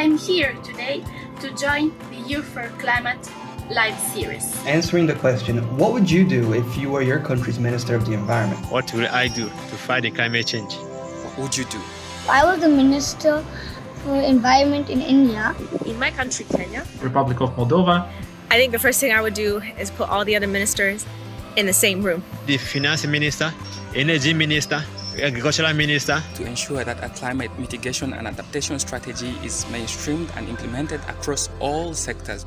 I'm here today to join the Youth4Climate live series. Answering the question, what would you do if you were your country's Minister of the Environment? What will I do to fight the climate change? What would you do? If I was the Minister for Environment in India. In my country, Kenya. Republic of Moldova. I think the first thing I would do is put all the other ministers in the same room. The Finance Minister, Energy Minister, Agricultural Minister. To ensure that a climate mitigation and adaptation strategy is mainstreamed and implemented across all sectors.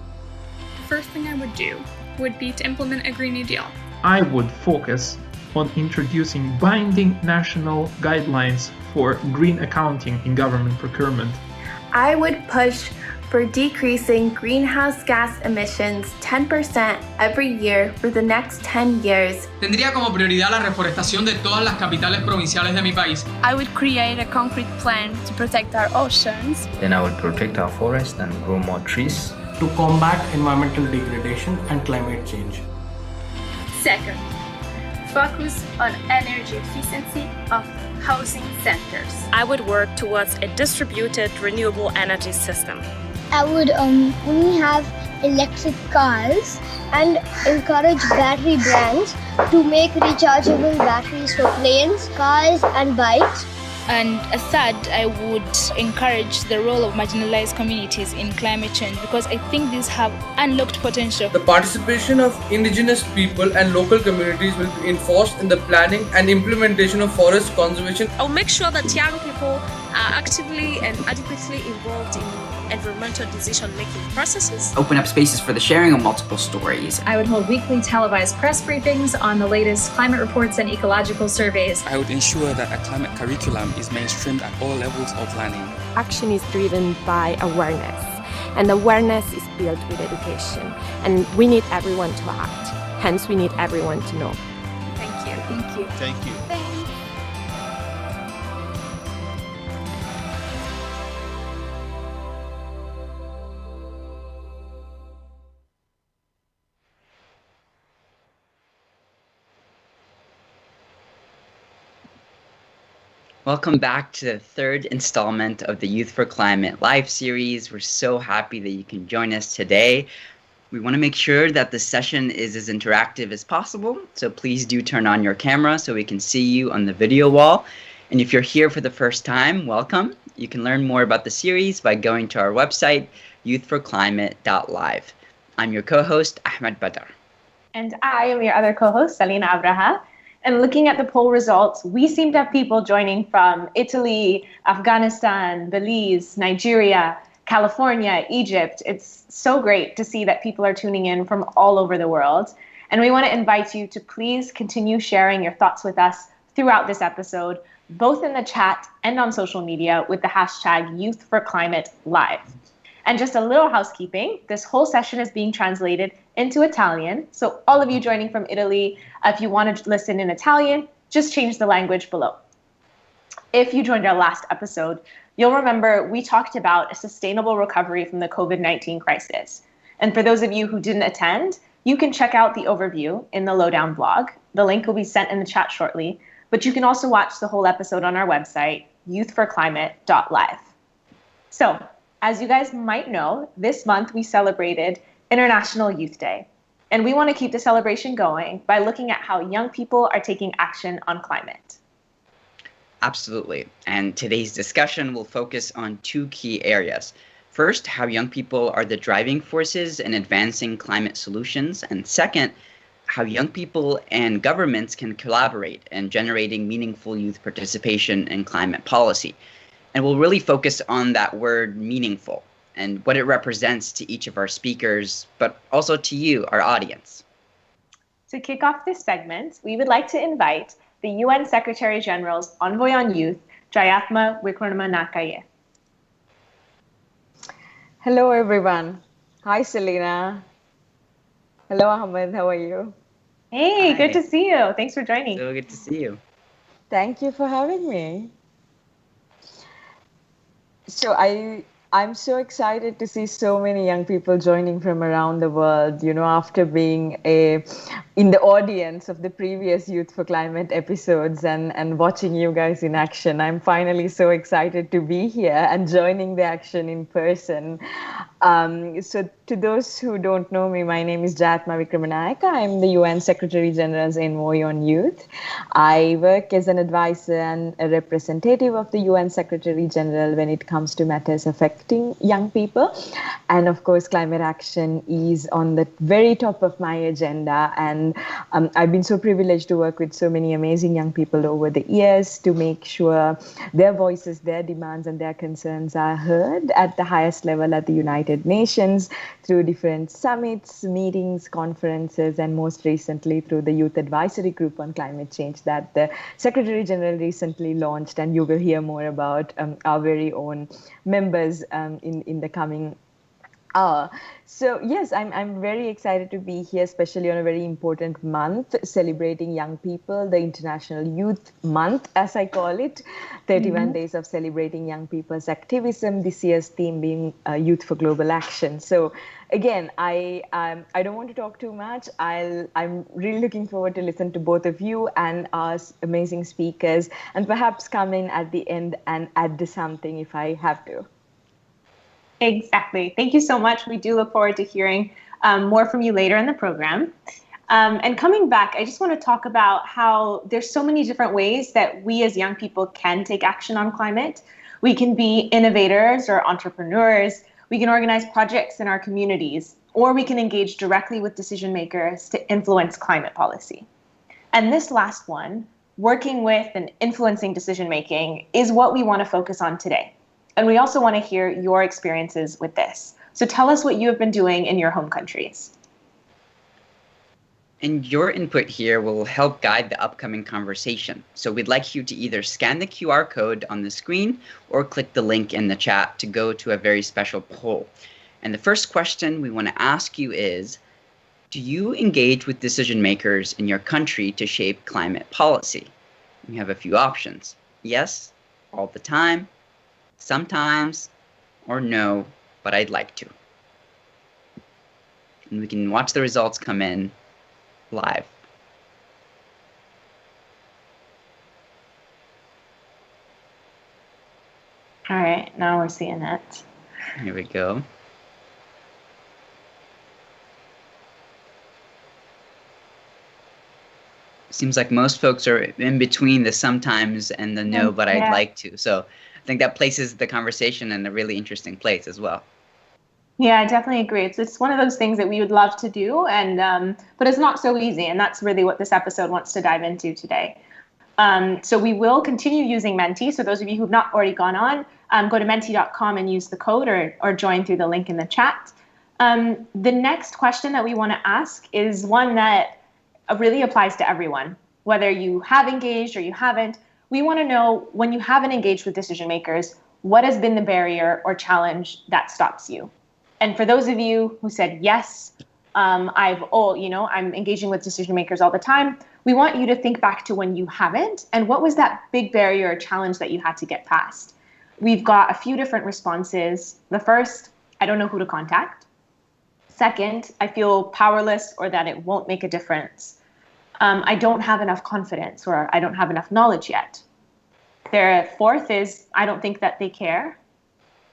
The first thing I would do would be to implement a Green New Deal. I would focus on introducing binding national guidelines for green accounting in government procurement. I would push for decreasing greenhouse gas emissions 10% every year for the next 10 years. Tendría como prioridad la reforestación de todas las capitales provinciales de mi país. I would create a concrete plan to protect our oceans. Then I would protect our forests and grow more trees. To combat environmental degradation and climate change. Second, focus on energy efficiency of housing centers. I would work towards a distributed renewable energy system. I would only have electric cars and encourage battery brands to make rechargeable batteries for planes, cars and bikes. And third, I would encourage the role of marginalized communities in climate change because I think these have unlocked potential. The participation of indigenous people and local communities will be enforced in the planning and implementation of forest conservation. I'll make sure that young people are actively and adequately involved in environmental decision-making processes. Open up spaces for the sharing of multiple stories. I would hold weekly televised press briefings on the latest climate reports and ecological surveys. I would ensure that a climate curriculum is mainstreamed at all levels of learning. Action is driven by awareness, and awareness is built with education. And we need everyone to act. Hence, we need everyone to know. Thank you. Thank you. Thank you. Welcome back to the third installment of the Youth4Climate live series. We're so happy that you can join us today. We want to make sure that the session is as interactive as possible, so please do turn on your camera so we can see you on the video wall. And if you're here for the first time, welcome. You can learn more about the series by going to our website, youth4climate.live. I'm your co-host, Ahmed Badar. And I am your other co-host, Salina Abraha. And looking at the poll results, we seem to have people joining from Italy, Afghanistan, Belize, Nigeria, California, Egypt. It's so great to see that people are tuning in from all over the world. And we want to invite you to please continue sharing your thoughts with us throughout this episode, both in the chat and on social media with the hashtag Youth4ClimateLive. And just a little housekeeping, this whole session is being translated into Italian. So all of you joining from Italy, if you want to listen in Italian, just change the language below. If you joined our last episode, you'll remember we talked about a sustainable recovery from the COVID-19 crisis. And for those of you who didn't attend, you can check out the overview in the Lowdown blog. The link will be sent in the chat shortly, but you can also watch the whole episode on our website, youth4climate.live. So, as you guys might know, this month we celebrated International Youth Day. And we want to keep the celebration going by looking at how young people are taking action on climate. Absolutely. And today's discussion will focus on two key areas. First, how young people are the driving forces in advancing climate solutions. And second, how young people and governments can collaborate in generating meaningful youth participation in climate policy. And we'll really focus on that word meaningful and what it represents to each of our speakers, but also to you, our audience. To kick off this segment, we would like to invite the UN Secretary General's Envoy on Youth, Jayatma Wickramanayake. Hello, everyone. Hi, Selena. Hello, Ahmed. How are you? Hey, Hi. Good to see you. Thanks for joining. So good to see you. Thank you for having me. So I'm so excited to see so many young people joining from around the world, you know, after being in the audience of the previous Youth4Climate episodes and watching you guys in action. I'm finally so excited to be here and joining the action in person. So to those who don't know me, my name is Jayatma Wickramanayake. I'm the UN Secretary General's Envoy on Youth. I work as an advisor and a representative of the UN Secretary General when it comes to matters affecting young people. And of course, climate action is on the very top of my agenda. And I've been so privileged to work with so many amazing young people over the years to make sure their voices, their demands, and their concerns are heard at the highest level at the United United Nations, through different summits, meetings, conferences, and most recently through the Youth Advisory Group on Climate Change that the Secretary General recently launched. And you will hear more about our very own members in the coming hour. So yes, I'm very excited to be here, especially on a very important month celebrating young people, the International Youth Month, as I call it, 31 days of celebrating young people's activism. This year's theme being Youth for Global Action. So again, I don't want to talk too much. I'm really looking forward to listen to both of you and our amazing speakers, and perhaps come in at the end and add something if I have to. Exactly. Thank you so much. We do look forward to hearing more from you later in the program. And coming back, I just want to talk about how there's so many different ways that we as young people can take action on climate. We can be innovators or entrepreneurs. We can organize projects in our communities, or we can engage directly with decision makers to influence climate policy. And this last one, working with and influencing decision making, is what we want to focus on today. And we also want to hear your experiences with this. So tell us what you have been doing in your home countries. And your input here will help guide the upcoming conversation. So we'd like you to either scan the QR code on the screen or click the link in the chat to go to a very special poll. And the first question we want to ask you is, do you engage with decision makers in your country to shape climate policy? We have a few options. Yes, all the time, sometimes, or no, but I'd like to. And we can watch the results come in live. All right, now we're seeing it. Here we go. Seems like most folks are in between the sometimes and the no, but I'd like to. So I think that places the conversation in a really interesting place as well. Yeah, I definitely agree. It's one of those things that we would love to do, and but it's not so easy, and that's really what this episode wants to dive into today. So we will continue using Menti. So those of you who've not already gone on, go to menti.com and use the code or join through the link in the chat. The next question that we want to ask is one that really applies to everyone, whether you have engaged or you haven't. We want to know, when you haven't engaged with decision makers, what has been the barrier or challenge that stops you? And for those of you who said, yes, I'm engaging with decision makers all the time, we want you to think back to when you haven't, and what was that big barrier or challenge that you had to get past? We've got a few different responses. The first, I don't know who to contact. Second, I feel powerless or that it won't make a difference. I don't have enough confidence, or I don't have enough knowledge yet. The fourth is, I don't think that they care.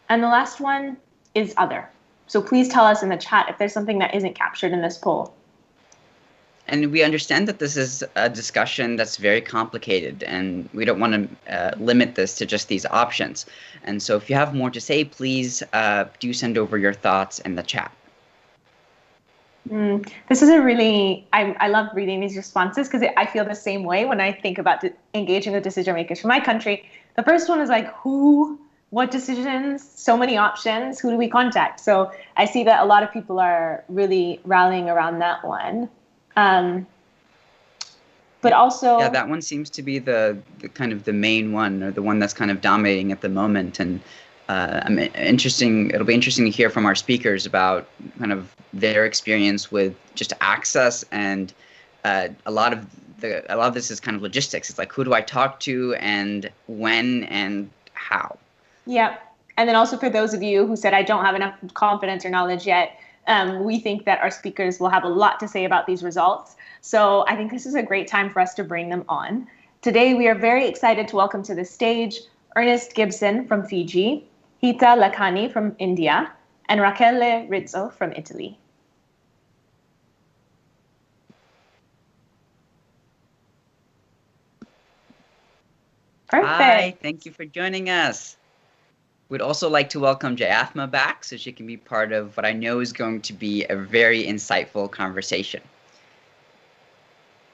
And the last one is other. So please tell us in the chat if there's something that isn't captured in this poll. And we understand that this is a discussion that's very complicated, and we don't want to limit this to just these options. And so if you have more to say, please do send over your thoughts in the chat. This is a really, I love reading these responses, because I feel the same way when I think about engaging with decision makers from my country. The first one is like, what decisions, so many options, who do we contact? So I see that a lot of people are really rallying around that one. But also, yeah, that one seems to be the kind of the main one, or the one that's kind of dominating at the moment. And it'll be interesting to hear from our speakers about kind of their experience with just access, and a lot of this is kind of logistics. It's like, who do I talk to, and when, and how? Yeah. And then also for those of you who said, I don't have enough confidence or knowledge yet, we think that our speakers will have a lot to say about these results. So I think this is a great time for us to bring them on. Today, we are very excited to welcome to the stage Ernest Gibson from Fiji, Hita Lakhani from India, and Rachele Rizzo from Italy. Perfect. Hi, thank you for joining us. We'd also like to welcome Jayathma back so she can be part of what I know is going to be a very insightful conversation.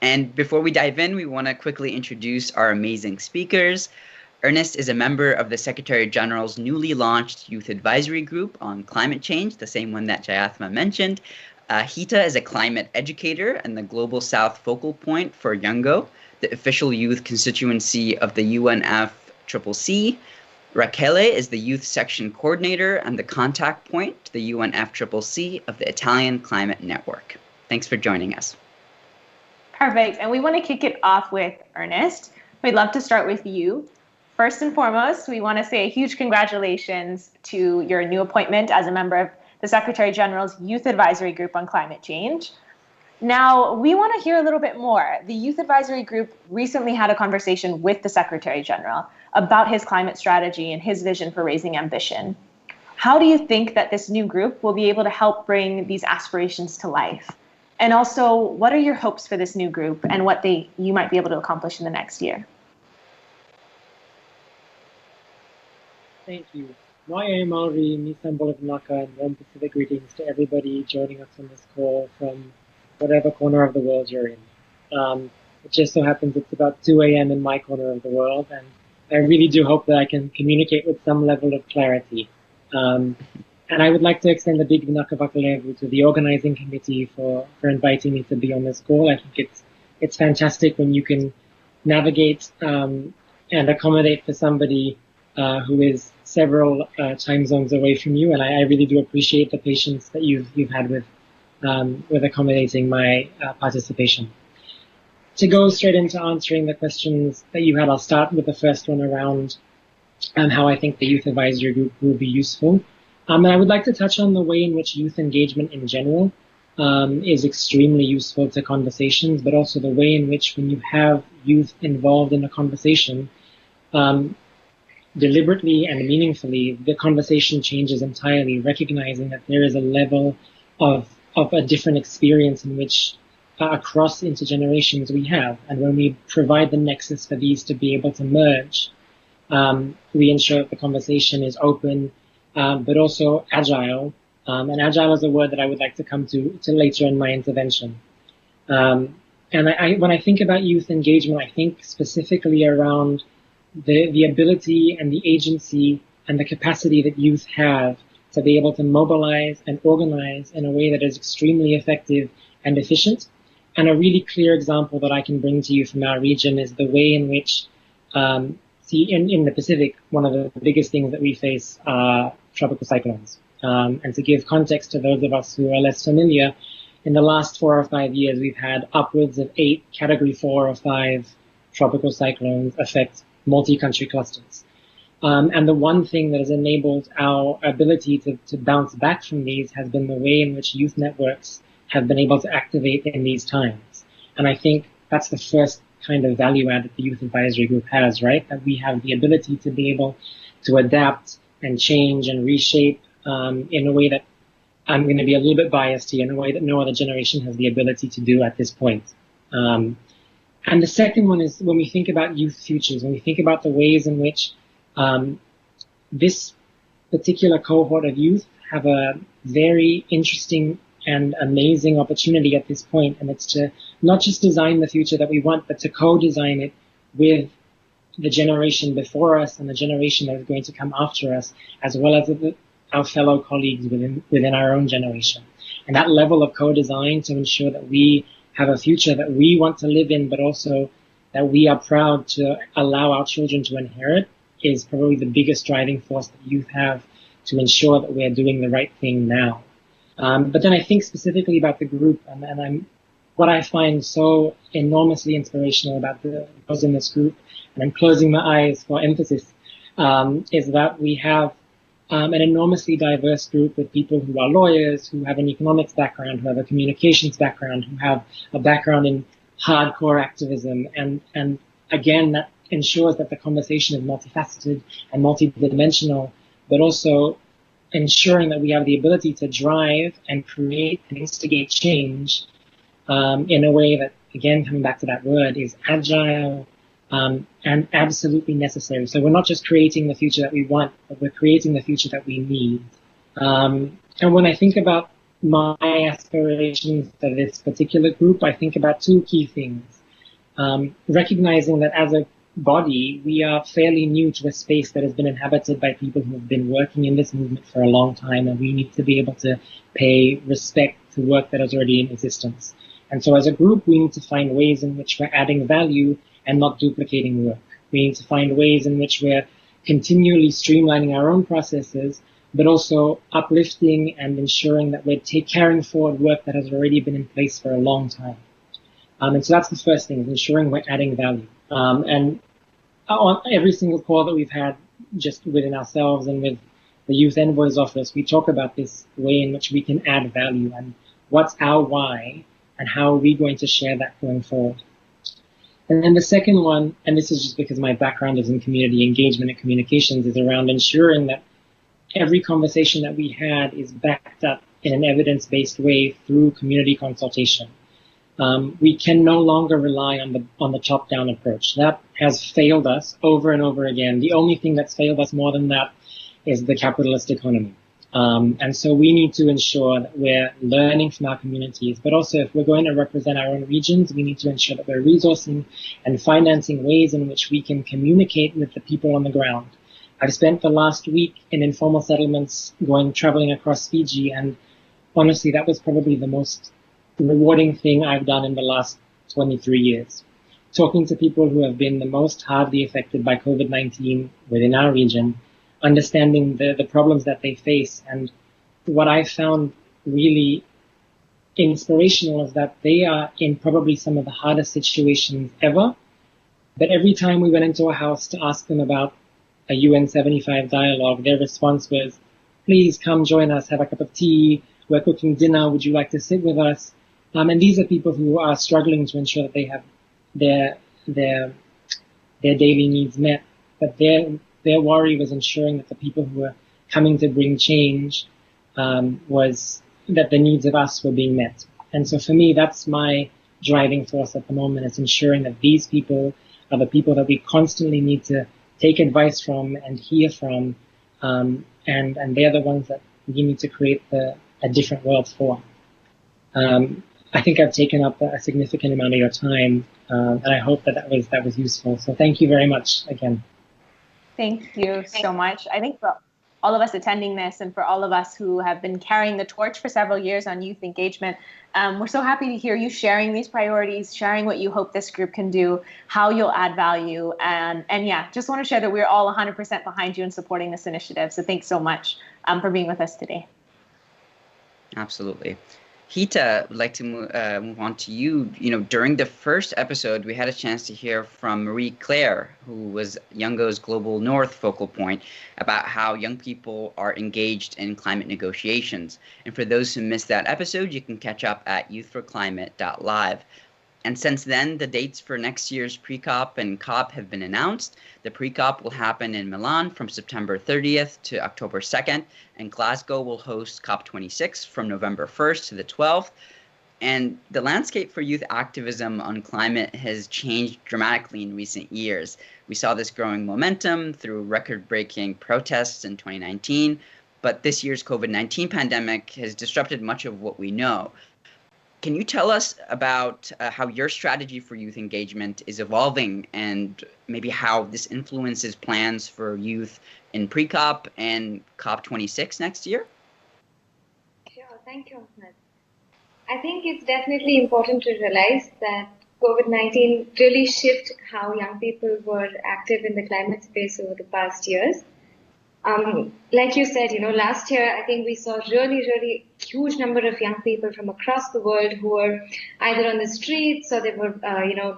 And before we dive in, we want to quickly introduce our amazing speakers. Ernest is a member of the Secretary General's newly launched Youth Advisory Group on Climate Change, the same one that Jayathma mentioned. Hita is a climate educator and the Global South focal point for Youngo, the official youth constituency of the UNFCCC. Rachele is the youth section coordinator and the contact point to the UNFCCC of the Italian Climate Network. Thanks for joining us. Perfect. And we want to kick it off with Ernest. We'd love to start with you. First and foremost, we want to say a huge congratulations to your new appointment as a member of the Secretary General's Youth Advisory Group on Climate Change. Now, we want to hear a little bit more. The Youth Advisory Group recently had a conversation with the Secretary General about his climate strategy and his vision for raising ambition. How do you think that this new group will be able to help bring these aspirations to life? And also, what are your hopes for this new group and what you might be able to accomplish in the next year? Thank you. Maya Maori, Nisan Bolavnaka, and warm Pacific greetings to everybody joining us on this call from whatever corner of the world you're in. It just so happens it's about 2 a.m. in my corner of the world, and I really do hope that I can communicate with some level of clarity. And I would like to extend a big vinaka vakalevu to the organizing committee for inviting me to be on this call. I think it's fantastic when you can navigate and accommodate for somebody who is several time zones away from you, and I really do appreciate the patience that you've had with accommodating my participation. To go straight into answering the questions that you had, I'll start with the first one around how I think the Youth Advisory Group will be useful. And I would like to touch on the way in which youth engagement in general is extremely useful to conversations, but also the way in which when you have youth involved in a conversation, deliberately and meaningfully, the conversation changes entirely, recognizing that there is a level of a different experience in which across intergenerations we have. And when we provide the nexus for these to be able to merge, we ensure that the conversation is open, but also agile. And agile is a word that I would like to come to later in my intervention. And when I think about youth engagement, I think specifically around the ability and the agency and the capacity that youth have to be able to mobilize and organize in a way that is extremely effective and efficient. And a really clear example that I can bring to you from our region is the way in which, in the Pacific, one of the biggest things that we face are tropical cyclones. And to give context to those of us who are less familiar, in the last 4 or 5 years, we've had upwards of 8 category 4 or 5 tropical cyclones affect multi-country clusters. And the one thing that has enabled our ability to bounce back from these has been the way in which youth networks have been able to activate in these times. And I think that's the first kind of value add that the Youth Advisory Group has, right? That we have the ability to be able to adapt and change and reshape in a way that I'm going to be a little bit biased here, in a way that no other generation has the ability to do at this point. And the second one is when we think about youth futures, when we think about the ways in which this particular cohort of youth have a very interesting and amazing opportunity at this point, and it's to not just design the future that we want, but to co-design it with the generation before us and the generation that is going to come after us, as well as our fellow colleagues within our own generation. And that level of co-design to ensure that we have a future that we want to live in, but also that we are proud to allow our children to inherit is probably the biggest driving force that youth have to ensure that we are doing the right thing now. But then I think specifically about the group, and what I find so enormously inspirational about those in this group, and I'm closing my eyes for emphasis, is that we have an enormously diverse group with people who are lawyers, who have an economics background, who have a communications background, who have a background in hardcore activism, and again, that ensures that the conversation is multifaceted and multidimensional, but also ensuring that we have the ability to drive and create and instigate change in a way that, again, coming back to that word, is agile and absolutely necessary. So we're not just creating the future that we want, but we're creating the future that we need. And when I think about my aspirations for this particular group, I think about 2 key things. Recognizing that as a body, we are fairly new to a space that has been inhabited by people who have been working in this movement for a long time, and we need to be able to pay respect to work that is already in existence. And so as a group, we need to find ways in which we're adding value and not duplicating work. We need to find ways in which we're continually streamlining our own processes, but also uplifting and ensuring that we're carrying forward work that has already been in place for a long time. And so that's the first thing, is ensuring we're adding value. And on every single call that we've had just within ourselves and with the Youth Envoy's office, we talk about this way in which we can add value and what's our why and how are we going to share that going forward. And then the second one, and this is just because my background is in community engagement and communications, is around ensuring that every conversation that we had is backed up in an evidence-based way through community consultation. We can no longer rely on the top-down approach. That has failed us over and over again. The only thing that's failed us more than that is the capitalist economy. And so we need to ensure that we're learning from our communities, but also if we're going to represent our own regions, we need to ensure that we're resourcing and financing ways in which we can communicate with the people on the ground. I've spent the last week in informal settlements traveling across Fiji, and honestly, that was probably the most rewarding thing I've done in the last 23 years. Talking to people who have been the most hardly affected by COVID-19 within our region, understanding the problems that they face. And what I found really inspirational is that they are in probably some of the hardest situations ever. But every time we went into a house to ask them about a UN 75 dialogue, their response was, please come join us, have a cup of tea, we're cooking dinner, would you like to sit with us? And these are people who are struggling to ensure that they have their daily needs met. But their worry was ensuring that the people who were coming to bring change was that the needs of us were being met. And so for me, that's my driving force at the moment, is ensuring that these people are the people that we constantly need to take advice from and hear from, and they're the ones that we need to create a different world for. I think I've taken up a significant amount of your time, and I hope that was useful. So thank you very much again. Thank you so much. I think for all of us attending this and for all of us who have been carrying the torch for several years on youth engagement, we're so happy to hear you sharing these priorities, sharing what you hope this group can do, how you'll add value. And yeah, just want to share that we're all 100% behind you in supporting this initiative. So thanks so much for being with us today. Absolutely. Hita, would like to move on to you. You know, during the first episode, we had a chance to hear from Marie Claire, who was Youngo's Global North focal point, about how young people are engaged in climate negotiations. And for those who missed that episode, you can catch up at youth4climate.live. And since then, the dates for next year's pre-COP and COP have been announced. The pre-COP will happen in Milan from September 30th to October 2nd, and Glasgow will host COP26 from November 1st to the 12th. And the landscape for youth activism on climate has changed dramatically in recent years. We saw this growing momentum through record-breaking protests in 2019, but this year's COVID-19 pandemic has disrupted much of what we know. Can you tell us about how your strategy for youth engagement is evolving and maybe how this influences plans for youth in pre-COP and COP26 next year? Sure, thank you, Ahmed. I think it's definitely important to realize that COVID-19 really shifted how young people were active in the climate space over the past years. Like you said, last year, I think we saw really huge number of young people from across the world who were either on the streets or they were,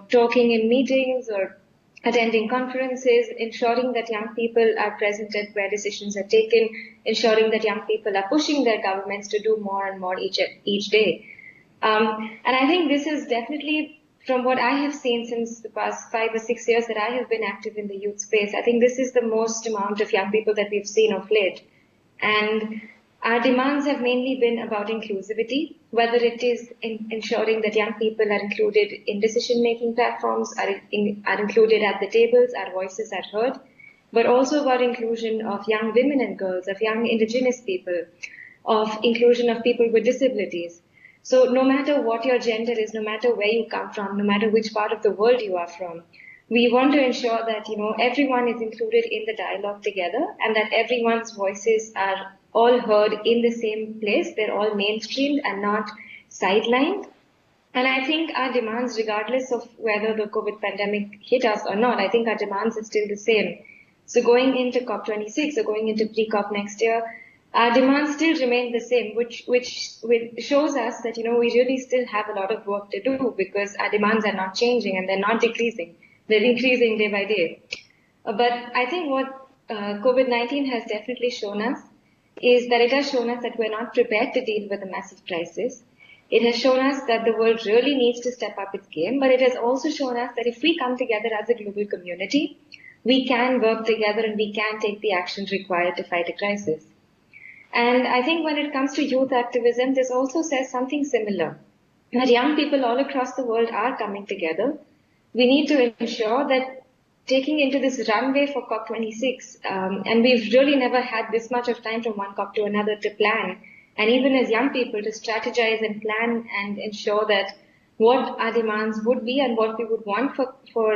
talking in meetings or attending conferences, ensuring that young people are present at where decisions are taken, ensuring that young people are pushing their governments to do more and more each day. And I think this is definitely, from what I have seen since the past 5 or 6 years that I have been active in the youth space, I think this is the most amount of young people that we've seen of late. And our demands have mainly been about inclusivity, whether it is in ensuring that young people are included in decision-making platforms, are included at the tables, our voices are heard, but also about inclusion of young women and girls, of young indigenous people, of inclusion of people with disabilities. So no matter what your gender is, no matter where you come from, no matter which part of the world you are from, we want to ensure that, everyone is included in the dialogue together and that everyone's voices are all heard in the same place. They're all mainstreamed and not sidelined. And I think our demands, regardless of whether the COVID pandemic hit us or not, I think our demands are still the same. So going into COP26 or going into pre-COP next year, our demands still remain the same, which shows us that, we really still have a lot of work to do because our demands are not changing and they're not decreasing. They're increasing day by day. But I think what COVID-19 has definitely shown us is that it has shown us that we're not prepared to deal with a massive crisis. It has shown us that the world really needs to step up its game, but it has also shown us that if we come together as a global community, we can work together and we can take the actions required to fight a crisis. And I think when it comes to youth activism, this also says something similar, that young people all across the world are coming together. We need to ensure that taking into this runway for COP26, and we've really never had this much of time from one COP to another to plan, and even as young people to strategize and plan and ensure that what our demands would be and what we would want for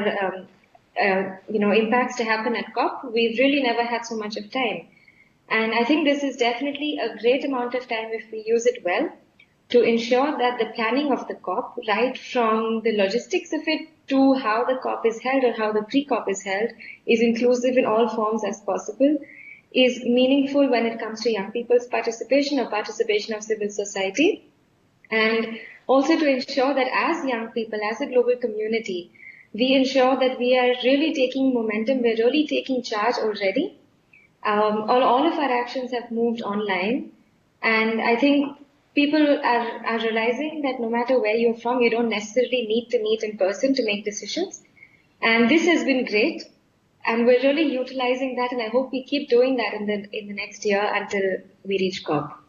impacts to happen at COP. We've really never had so much of time. And I think this is definitely a great amount of time if we use it well to ensure that the planning of the COP, right from the logistics of it to how the COP is held or how the pre-COP is held, is inclusive in all forms as possible, is meaningful when it comes to young people's participation or participation of civil society. And also to ensure that as young people, as a global community, we ensure that we are really taking momentum, we're really taking charge already. All of our actions have moved online. And I think people are realizing that no matter where you're from, you don't necessarily need to meet in person to make decisions. And this has been great. And we're really utilizing that, and I hope we keep doing that in the next year until we reach COP.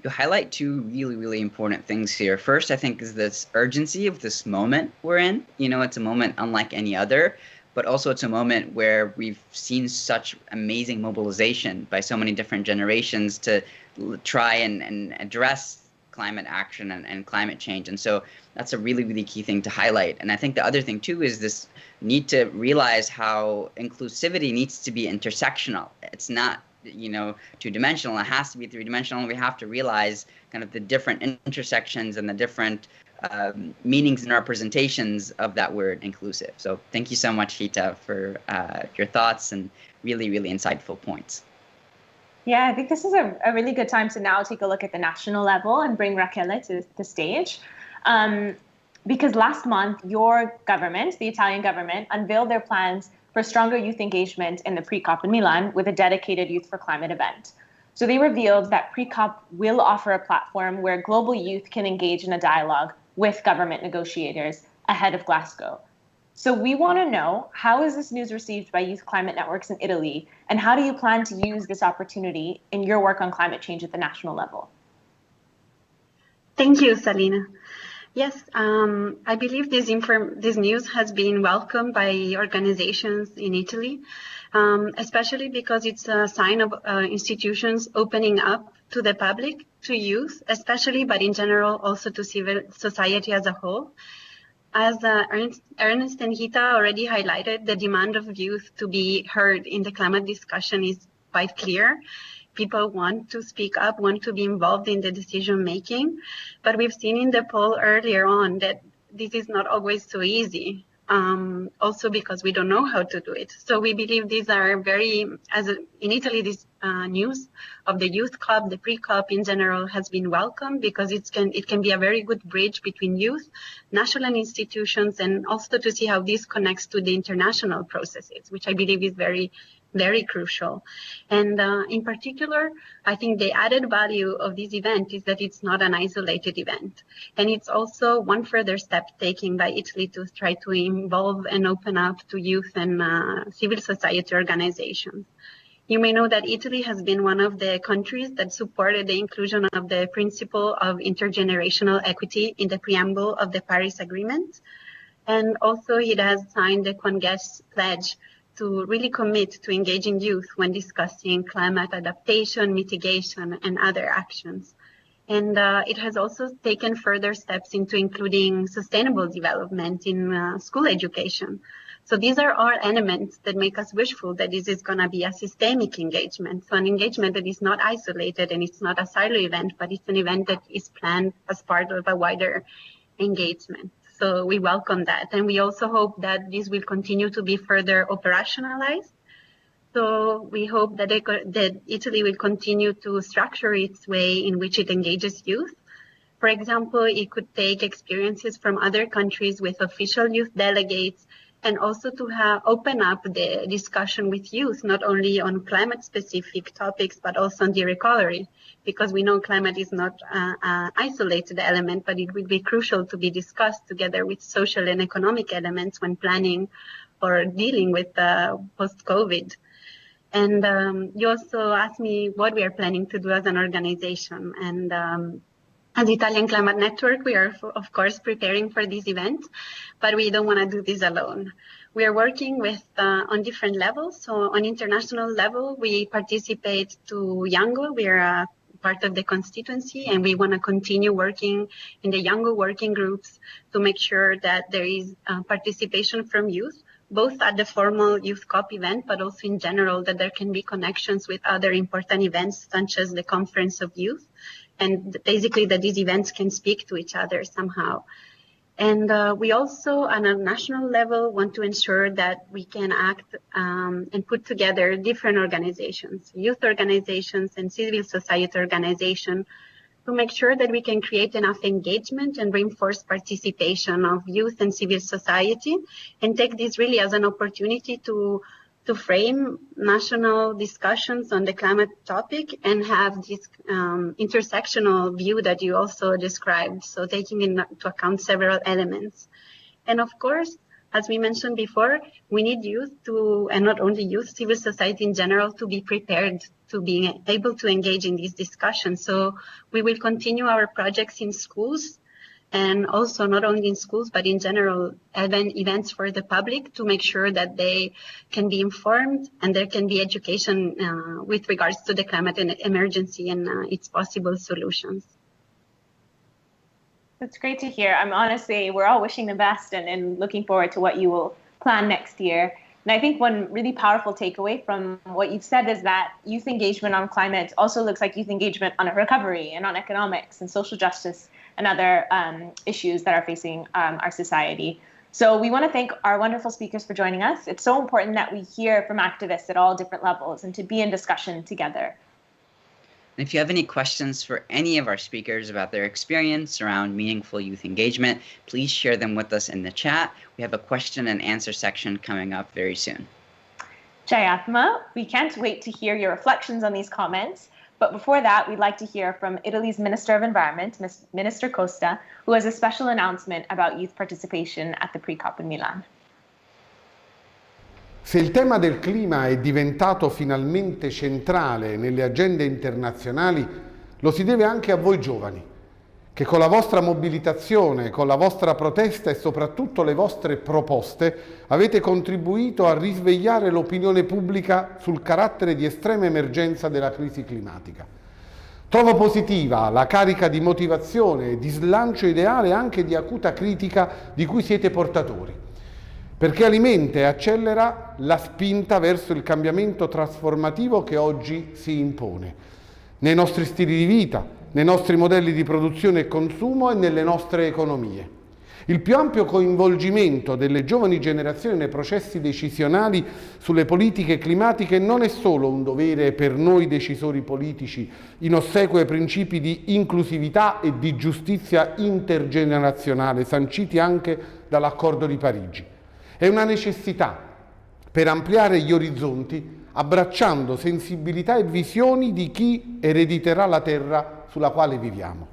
You highlight two really, really important things here. First, I think, is this urgency of this moment we're in. It's a moment unlike any other, but also it's a moment where we've seen such amazing mobilization by so many different generations to try and address climate action and climate change. And so that's a really, really key thing to highlight. And I think the other thing too is this need to realize how inclusivity needs to be intersectional. It's not, two-dimensional. It has to be three-dimensional. We have to realize kind of the different intersections and the different meanings and representations of that word inclusive. So thank you so much, Hita, for your thoughts and really, really insightful points. Yeah, I think this is a really good time to now take a look at the national level and bring Rachele to the stage. Because last month, your government, the Italian government, unveiled their plans for stronger youth engagement in the pre-COP in Milan with a dedicated Youth4Climate event. So they revealed that pre-COP will offer a platform where global youth can engage in a dialogue with government negotiators ahead of Glasgow. So we want to know, how is this news received by youth climate networks in Italy, and how do you plan to use this opportunity in your work on climate change at the national level? Thank you, Salina. Yes, I believe this news has been welcomed by organizations in Italy, especially because it's a sign of institutions opening up to the public, to youth especially, but in general also to civil society as a whole. As Ernest and Hita already highlighted, the demand of youth to be heard in the climate discussion is quite clear. People want to speak up, want to be involved in the decision making, but we've seen in the poll earlier on that this is not always so easy, also because we don't know how to do it. So we believe these are in Italy, this news of the Youth Club, the pre-COP in general, has been welcomed because it can be a very good bridge between youth, national institutions, and also to see how this connects to the international processes, which I believe is very, very crucial. And in particular, I think the added value of this event is that it's not an isolated event. And it's also one further step taken by Italy to try to involve and open up to youth and civil society organizations. You may know that Italy has been one of the countries that supported the inclusion of the principle of intergenerational equity in the preamble of the Paris Agreement. And also it has signed the Congress pledge to really commit to engaging youth when discussing climate adaptation, mitigation, and other actions. And it has also taken further steps into including sustainable development in school education. So these are all elements that make us wishful that this is going to be a systemic engagement. So an engagement that is not isolated and it's not a silo event, but it's an event that is planned as part of a wider engagement. So we welcome that. And we also hope that this will continue to be further operationalized. So we hope that Italy will continue to structure its way in which it engages youth. For example, it could take experiences from other countries with official youth delegates, and also to open up the discussion with youth, not only on climate-specific topics, but also on the recovery, because we know climate is not an isolated element, but it will be crucial to be discussed together with social and economic elements when planning or dealing with post-COVID. And you also asked me what we are planning to do as an organization. And as Italian Climate Network, we are, of course, preparing for this event, but we don't want to do this alone. We are working with on different levels. So on international level, we participate to Youngo. We are part of the constituency, and we want to continue working in the Youngo working groups to make sure that there is participation from youth, both at the formal Youth COP event, but also in general, that there can be connections with other important events, such as the Conference of Youth, and basically that these events can speak to each other somehow. And we also, on a national level, want to ensure that we can act and put together different organizations, youth organizations and civil society organizations, to make sure that we can create enough engagement and reinforce participation of youth and civil society, and take this really as an opportunity to frame national discussions on the climate topic and have this intersectional view that you also described, so taking into account several elements. And of course, as we mentioned before, we need youth to, and not only youth, civil society in general, to be prepared to be able to engage in these discussions. So we will continue our projects in schools, and also not only in schools, but in general events for the public, to make sure that they can be informed and there can be education with regards to the climate emergency and its possible solutions. That's great to hear. I'm honestly, we're all wishing the best and looking forward to what you will plan next year. And I think one really powerful takeaway from what you've said is that youth engagement on climate also looks like youth engagement on recovery and on economics and social justice and other issues that are facing our society. So we want to thank our wonderful speakers for joining us. It's so important that we hear from activists at all different levels and to be in discussion together. And if you have any questions for any of our speakers about their experience around meaningful youth engagement, please share them with us in the chat. We have a question and answer section coming up very soon. Jayatma, we can't wait to hear your reflections on these comments. But before that, we'd like to hear from Italy's Minister of Environment, Minister Costa, who has a special announcement about youth participation at the pre-COP in Milan. Se il tema del clima è diventato finalmente centrale nelle agende internazionali, lo si deve anche a voi giovani, che con la vostra mobilitazione, con la vostra protesta e soprattutto le vostre proposte avete contribuito a risvegliare l'opinione pubblica sul carattere di estrema emergenza della crisi climatica. Trovo positiva la carica di motivazione, di slancio ideale e anche di acuta critica di cui siete portatori, perché alimenta e accelera la spinta verso il cambiamento trasformativo che oggi si impone, nei nostri stili di vita, nei nostri modelli di produzione e consumo e nelle nostre economie. Il più ampio coinvolgimento delle giovani generazioni nei processi decisionali sulle politiche climatiche non è solo un dovere per noi decisori politici, in ossequio ai principi di inclusività e di giustizia intergenerazionale sanciti anche dall'Accordo di Parigi. È una necessità per ampliare gli orizzonti, abbracciando sensibilità e visioni di chi erediterà la terra sulla quale viviamo.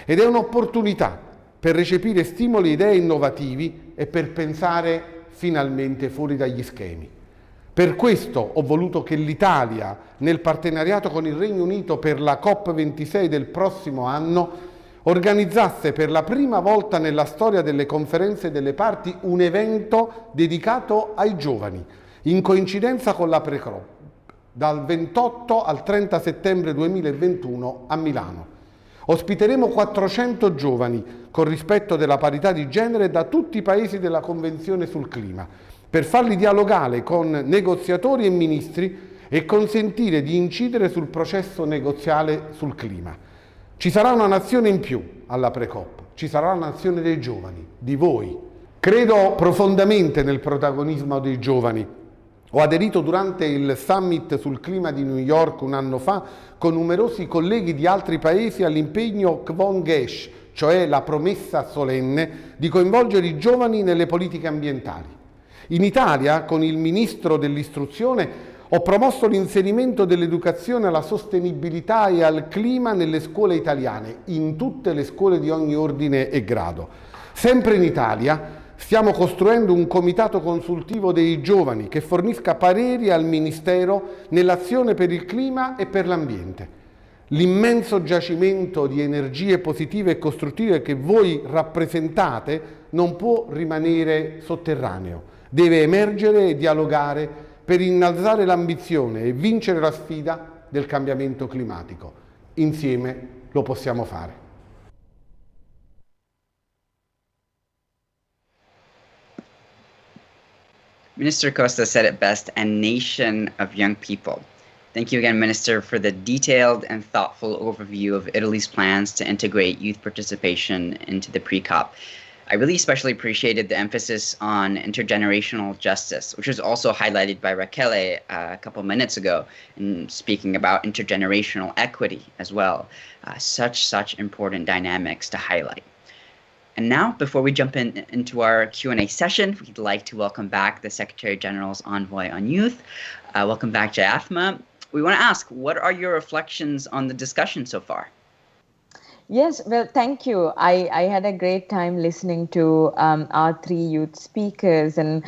Ed è un'opportunità per recepire stimoli e idee innovativi e per pensare finalmente fuori dagli schemi. Per questo ho voluto che l'Italia, nel partenariato con il Regno Unito per la COP26 del prossimo anno, organizzasse per la prima volta nella storia delle conferenze delle parti un evento dedicato ai giovani, in coincidenza con la pre-COP, dal 28 al 30 settembre 2021 a Milano. Ospiteremo 400 giovani con rispetto della parità di genere da tutti i paesi della Convenzione sul clima, per farli dialogare con negoziatori e ministri e consentire di incidere sul processo negoziale sul clima. Ci sarà una nazione in più alla pre-COP, ci sarà la nazione dei giovani, di voi. Credo profondamente nel protagonismo dei giovani. Ho aderito durante il Summit sul clima di New York un anno fa con numerosi colleghi di altri paesi all'impegno Kvon-Gesh, cioè la promessa solenne di coinvolgere i giovani nelle politiche ambientali. In Italia, con il Ministro dell'Istruzione, ho promosso l'inserimento dell'educazione alla sostenibilità e al clima nelle scuole italiane, in tutte le scuole di ogni ordine e grado. Sempre in Italia, stiamo costruendo un comitato consultivo dei giovani che fornisca pareri al Ministero nell'azione per il clima e per l'ambiente. L'immenso giacimento di energie positive e costruttive che voi rappresentate non può rimanere sotterraneo, deve emergere e dialogare per innalzare l'ambizione e vincere la sfida del cambiamento climatico. Insieme lo possiamo fare. Minister Costa said it best, a nation of young people. Thank you again, Minister, for the detailed and thoughtful overview of Italy's plans to integrate youth participation into the pre-COP. I really especially appreciated the emphasis on intergenerational justice, which was also highlighted by Rachele a couple minutes ago in speaking about intergenerational equity as well. Such important dynamics to highlight. And now, before we jump into our Q&A session, we'd like to welcome back the Secretary General's Envoy on Youth. Welcome back, Jayathma. We want to ask, what are your reflections on the discussion so far? Yes, well, thank you. I had a great time listening to our three youth speakers, and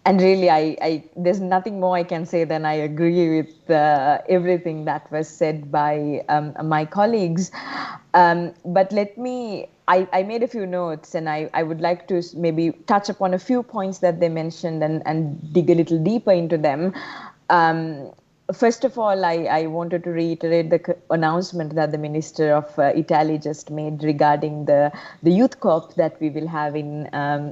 really, I there's nothing more I can say than I agree with everything that was said by my colleagues. But I made a few notes, and I would like to maybe touch upon a few points that they mentioned and dig a little deeper into them. First of all, I wanted to reiterate the announcement that the Minister of Italy just made regarding the Youth COP that we will have in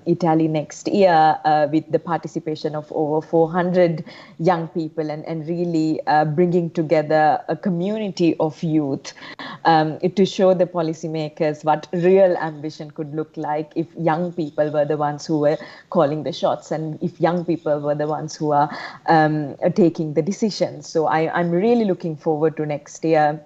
Italy next year with the participation of over 400 young people and really bringing together a community of youth to show the policymakers what real ambition could look like if young people were the ones who were calling the shots and if young people were the ones who are taking the decisions. So I'm really looking forward to next year.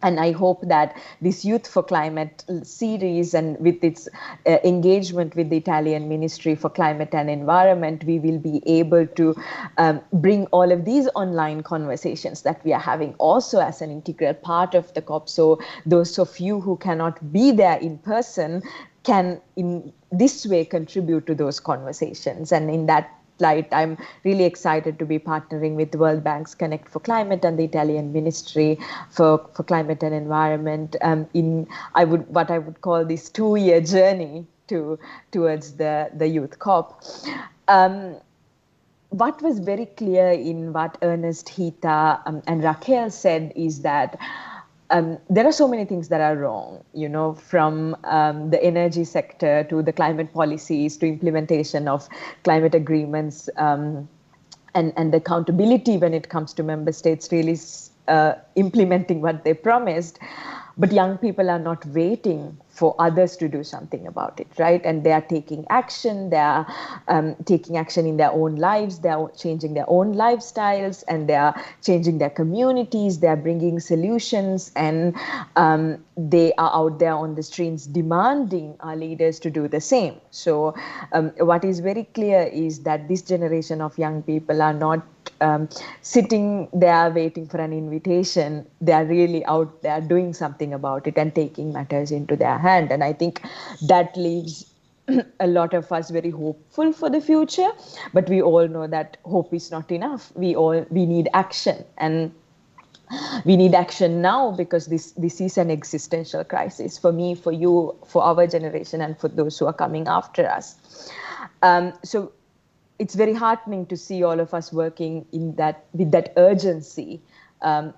And I hope that this Youth4Climate series and with its engagement with the Italian Ministry for Climate and Environment, we will be able to bring all of these online conversations that we are having also as an integral part of the COP. So those of you who cannot be there in person can in this way contribute to those conversations. And in that light, I'm really excited to be partnering with the World Bank's Connect for Climate and the Italian Ministry for Climate and Environment in what I would call this 2-year journey towards the Youth COP. What was very clear in what Ernest, Hita, and Raquel said is that there are so many things that are wrong, from the energy sector to the climate policies to implementation of climate agreements and the accountability when it comes to member states really implementing what they promised. But young people are not waiting for others to do something about it, right? And they are taking action. They are taking action in their own lives. They are changing their own lifestyles, and they are changing their communities. They are bringing solutions, and they are out there on the streets demanding our leaders to do the same. So what is very clear is that this generation of young people are not sitting there waiting for an invitation. They are really out there doing something about it and taking matters into their hand. And I think that leaves a lot of us very hopeful for the future. But we all know that hope is not enough. We need action, and we need action now because this is an existential crisis for me, for you, for our generation, and for those who are coming after us. So it's very heartening to see all of us working with that urgency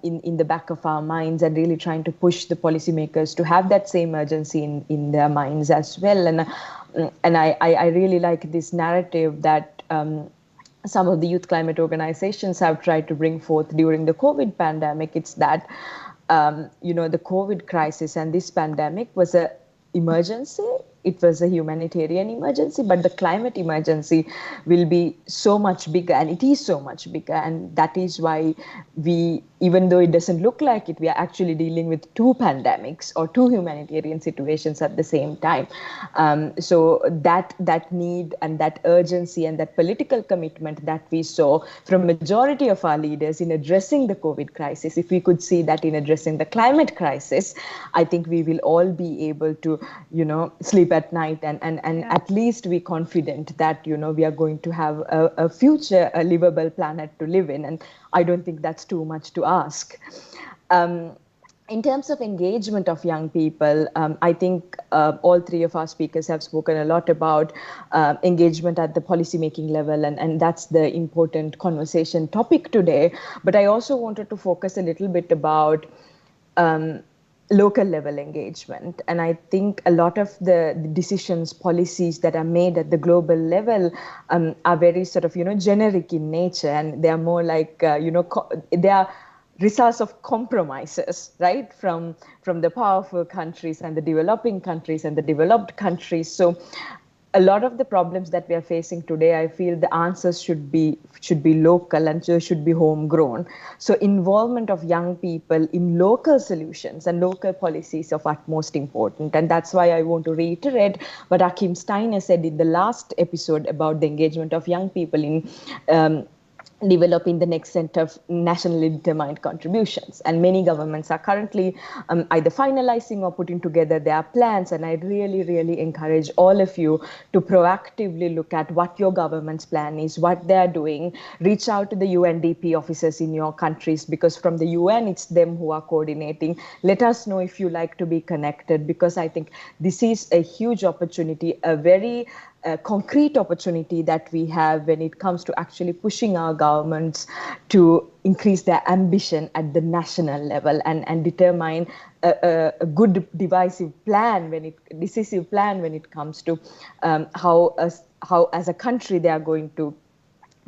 in the back of our minds, and really trying to push the policymakers to have that same urgency in their minds as well. And I really like this narrative that some of the youth climate organizations have tried to bring forth during the COVID pandemic. It's that, the COVID crisis and this pandemic was an emergency. It was a humanitarian emergency, but the climate emergency will be so much bigger, and it is so much bigger. And that is why we, even though it doesn't look like it, we are actually dealing with two pandemics or two humanitarian situations at the same time. So that need and that urgency and that political commitment that we saw from majority of our leaders in addressing the COVID crisis, if we could see that in addressing the climate crisis, I think we will all be able to, sleep at night and at least be confident that, we are going to have a future, a livable planet to live in. And I don't think that's too much to ask. In terms of engagement of young people, I think all three of our speakers have spoken a lot about engagement at the policymaking level, and that's the important conversation topic today. But I also wanted to focus a little bit about local level engagement. And I think a lot of the decisions, policies that are made at the global level are very sort of, generic in nature, and they are more like, they are results of compromises, right, from the powerful countries and the developing countries and the developed countries. So a lot of the problems that we are facing today, I feel the answers should be local and should be homegrown. So involvement of young people in local solutions and local policies of utmost important. And that's why I want to reiterate what Akim Steiner said in the last episode about the engagement of young people in developing the next set of nationally determined contributions. And many governments are currently either finalizing or putting together their plans. And I really, really encourage all of you to proactively look at what your government's plan is, what they're doing. Reach out to the UNDP officers in your countries, because from the UN, it's them who are coordinating. Let us know if you like to be connected, because I think this is a huge opportunity, a very concrete opportunity that we have when it comes to actually pushing our governments to increase their ambition at the national level and determine a good decisive plan when it comes to how as a country they are going to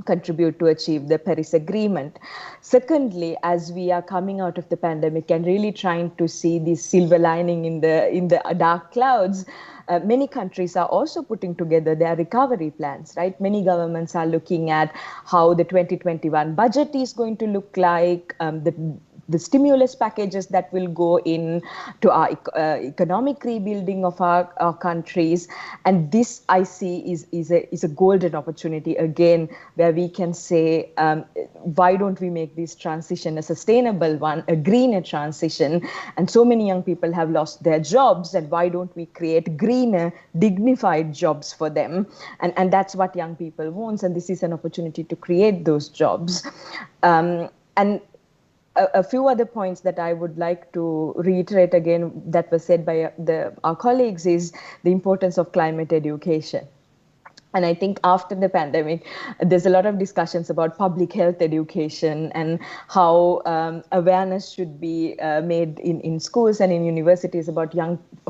contribute to achieve the Paris Agreement. Secondly, as we are coming out of the pandemic and really trying to see this silver lining in the dark clouds, many countries are also putting together their recovery plans, right? Many governments are looking at how the 2021 budget is going to look like, the stimulus packages that will go in to our economic rebuilding of our countries. And this I see is a golden opportunity again, where we can say, why don't we make this transition a sustainable one, a greener transition? And so many young people have lost their jobs, and why don't we create greener, dignified jobs for them? And that's what young people want, and this is an opportunity to create those jobs. And a few other points that I would like to reiterate again that was said by our colleagues is the importance of climate education. And I think after the pandemic, there's a lot of discussions about public health education and how awareness should be made in schools and in universities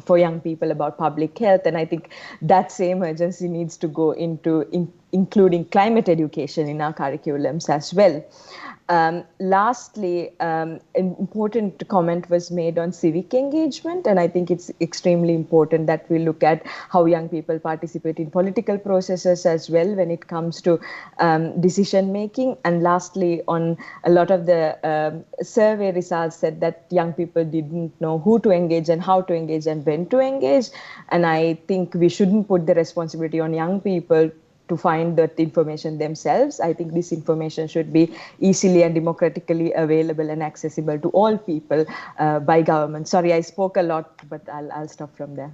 for young people about public health. And I think that same urgency needs to go into including climate education in our curriculums as well. Lastly, an important comment was made on civic engagement, and I think it's extremely important that we look at how young people participate in political processes as well when it comes to decision making. And lastly, on a lot of the survey results said that young people didn't know who to engage and how to engage and when to engage. And I think we shouldn't put the responsibility on young people to find that information themselves. I think this information should be easily and democratically available and accessible to all people by government. Sorry, I spoke a lot, but I'll stop from there.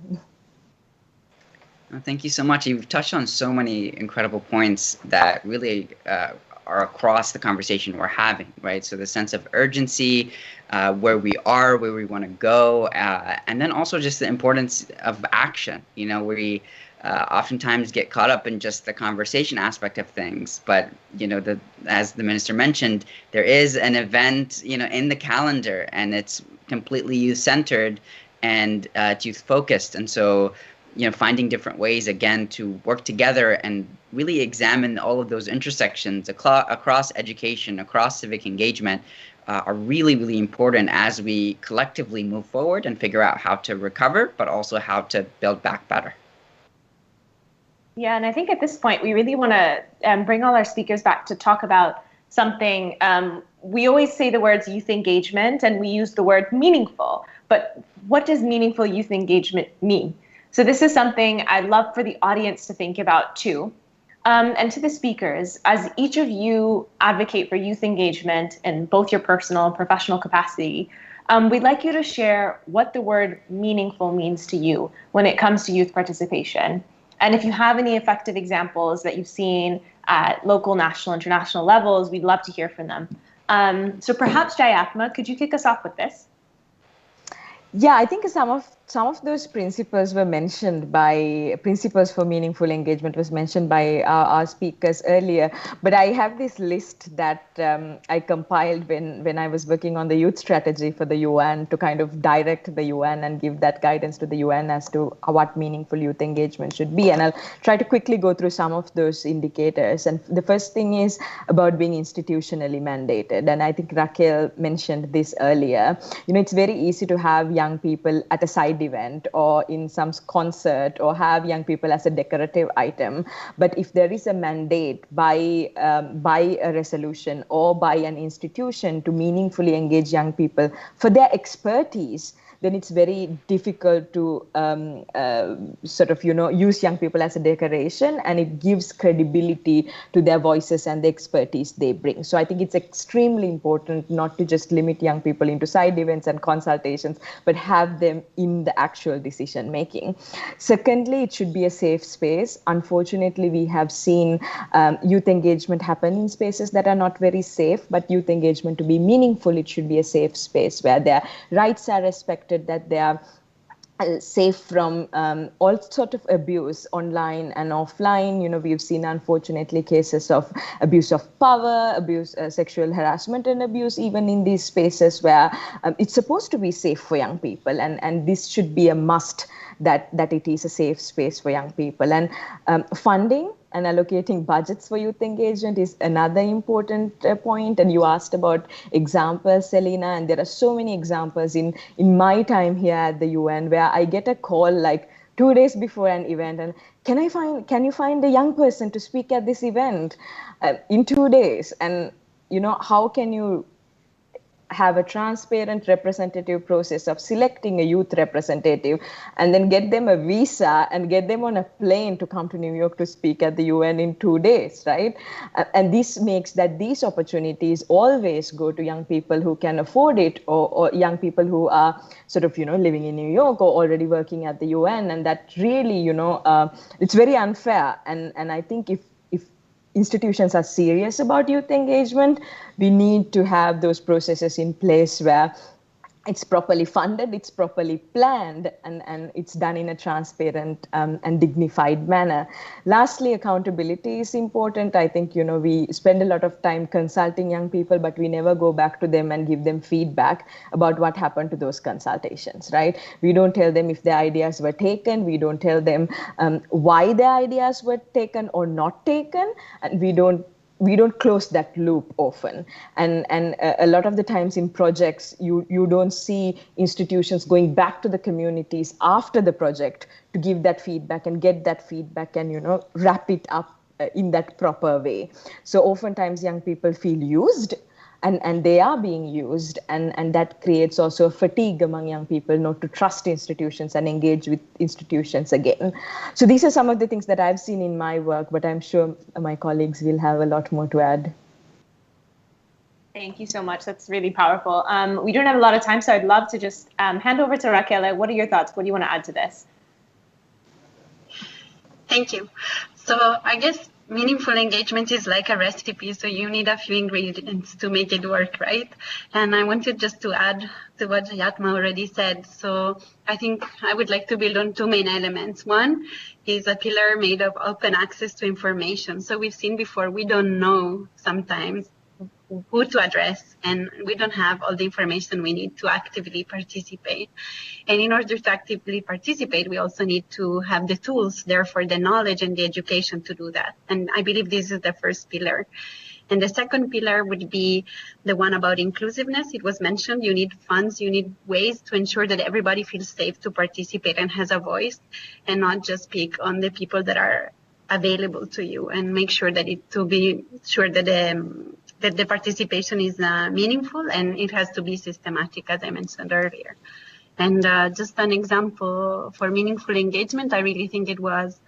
Thank you so much. You've touched on so many incredible points that really are across the conversation we're having, right? So the sense of urgency, where we are, where we want to go, and then also just the importance of action. oftentimes get caught up in just the conversation aspect of things. But, as the minister mentioned, there is an event, in the calendar, and it's completely youth-centered and it's youth-focused. And so, finding different ways, again, to work together and really examine all of those intersections across education, across civic engagement, are really, really important as we collectively move forward and figure out how to recover, but also how to build back better. Yeah, and I think at this point, we really want to bring all our speakers back to talk about something. We always say the words youth engagement, and we use the word meaningful. But what does meaningful youth engagement mean? So this is something I'd love for the audience to think about too. And to the speakers, as each of you advocate for youth engagement in both your personal and professional capacity, we'd like you to share what the word meaningful means to you when it comes to youth participation. And if you have any effective examples that you've seen at local, national, international levels, we'd love to hear from them. So perhaps Jayatma, could you kick us off with this? Yeah, I think some of those principles were mentioned by principles for meaningful engagement was mentioned by our speakers earlier. But I have this list that I compiled when I was working on the youth strategy for the UN to kind of direct the UN and give that guidance to the UN as to what meaningful youth engagement should be. And I'll try to quickly go through some of those indicators. And the first thing is about being institutionally mandated. And I think Raquel mentioned this earlier. It's very easy to have young people at a side event or in some concert or have young people as a decorative item. But if there is a mandate by a resolution or by an institution to meaningfully engage young people for their expertise, then it's very difficult to use young people as a decoration, and it gives credibility to their voices and the expertise they bring. So I think it's extremely important not to just limit young people into side events and consultations, but have them in the actual decision making. Secondly, it should be a safe space. Unfortunately, we have seen youth engagement happen in spaces that are not very safe, but youth engagement to be meaningful, it should be a safe space where their rights are respected, that they are safe from all sorts of abuse online and offline. We've seen, unfortunately, cases of abuse of power, sexual harassment and abuse, even in these spaces where it's supposed to be safe for young people. And this should be a must, that it is a safe space for young people. And funding and allocating budgets for youth engagement is another important point. And you asked about examples, Selena, and there are so many examples in my time here at the UN where I get a call like 2 days before an event, and can you find a young person to speak at this event in 2 days? And how can you have a transparent representative process of selecting a youth representative and then get them a visa and get them on a plane to come to New York to speak at the UN in 2 days, right? And this makes that these opportunities always go to young people who can afford it, or young people who are living in New York or already working at the UN. And that really, it's very unfair. And I think if institutions are serious about youth engagement, we need to have those processes in place where it's properly funded, it's properly planned, and it's done in a transparent and dignified manner. Lastly, accountability is important. I think, we spend a lot of time consulting young people, but we never go back to them and give them feedback about what happened to those consultations, right? We don't tell them if their ideas were taken. We don't tell them why their ideas were taken or not taken. And we don't close that loop often. And a lot of the times in projects, you don't see institutions going back to the communities after the project to give that feedback and get that feedback and, wrap it up in that proper way. So oftentimes young people feel used, and they are being used, and that creates also a fatigue among young people not to trust institutions and engage with institutions again. So these are some of the things that I've seen in my work, but I'm sure my colleagues will have a lot more to add. Thank you so much. That's really powerful. We don't have a lot of time, so I'd love to just hand over to Raquel. What are your thoughts? What do you want to add to this? Thank you. So I guess meaningful engagement is like a recipe, so you need a few ingredients to make it work, right? And I wanted just to add to what Yatma already said. So I think I would like to build on two main elements. One is a pillar made of open access to information. So we've seen before, we don't know sometimes who to address, and we don't have all the information we need to actively participate. And in order to actively participate, we also need to have the tools, therefore the knowledge and the education to do that. And I believe this is the first pillar. And the second pillar would be the one about inclusiveness. It was mentioned, you need funds, you need ways to ensure that everybody feels safe to participate and has a voice, and not just pick on the people that are available to you, and make sure that to be sure that the participation is meaningful, and it has to be systematic, as I mentioned earlier. And just an example for meaningful engagement, I really think it was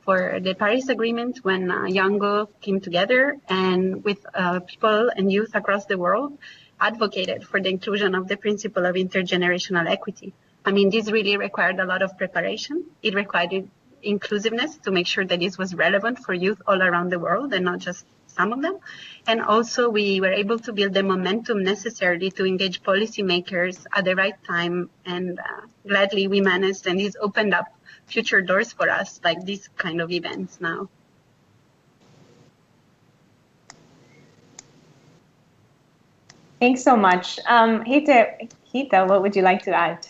for the Paris Agreement when Yango came together and with people and youth across the world advocated for the inclusion of the principle of intergenerational equity. I mean, this really required a lot of preparation. It required inclusiveness to make sure that this was relevant for youth all around the world and not just some of them. And also we were able to build the momentum necessary to engage policymakers at the right time. And gladly we managed, and this opened up future doors for us, like these kind of events now. Thanks so much. Hita, what would you like to add?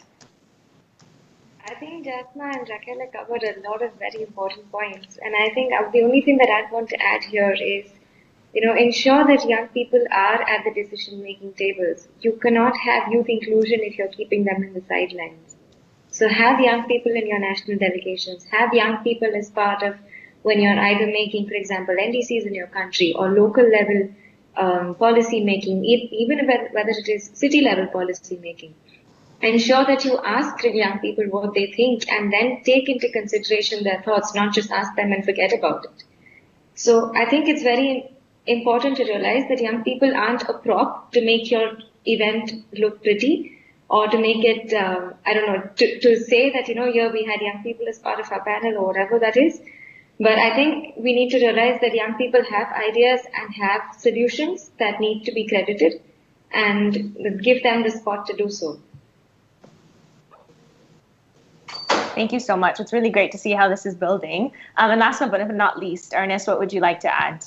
I think Jasna and Raquel covered a lot of very important points. And I think the only thing that I'd want to add here is, ensure that young people are at the decision-making tables. You cannot have youth inclusion if you're keeping them in the sidelines. So have young people in your national delegations, have young people as part of when you're either making, for example, NDCs in your country or local level policy making, even whether it is city level policy making. Ensure that you ask young people what they think and then take into consideration their thoughts, not just ask them and forget about it. So I think it's very important to realize that young people aren't a prop to make your event look pretty or to make it, to say that, here we had young people as part of our panel or whatever that is. But I think we need to realize that young people have ideas and have solutions that need to be credited and give them the spot to do so. Thank you so much. It's really great to see how this is building. And last but not least, Ernest, what would you like to add?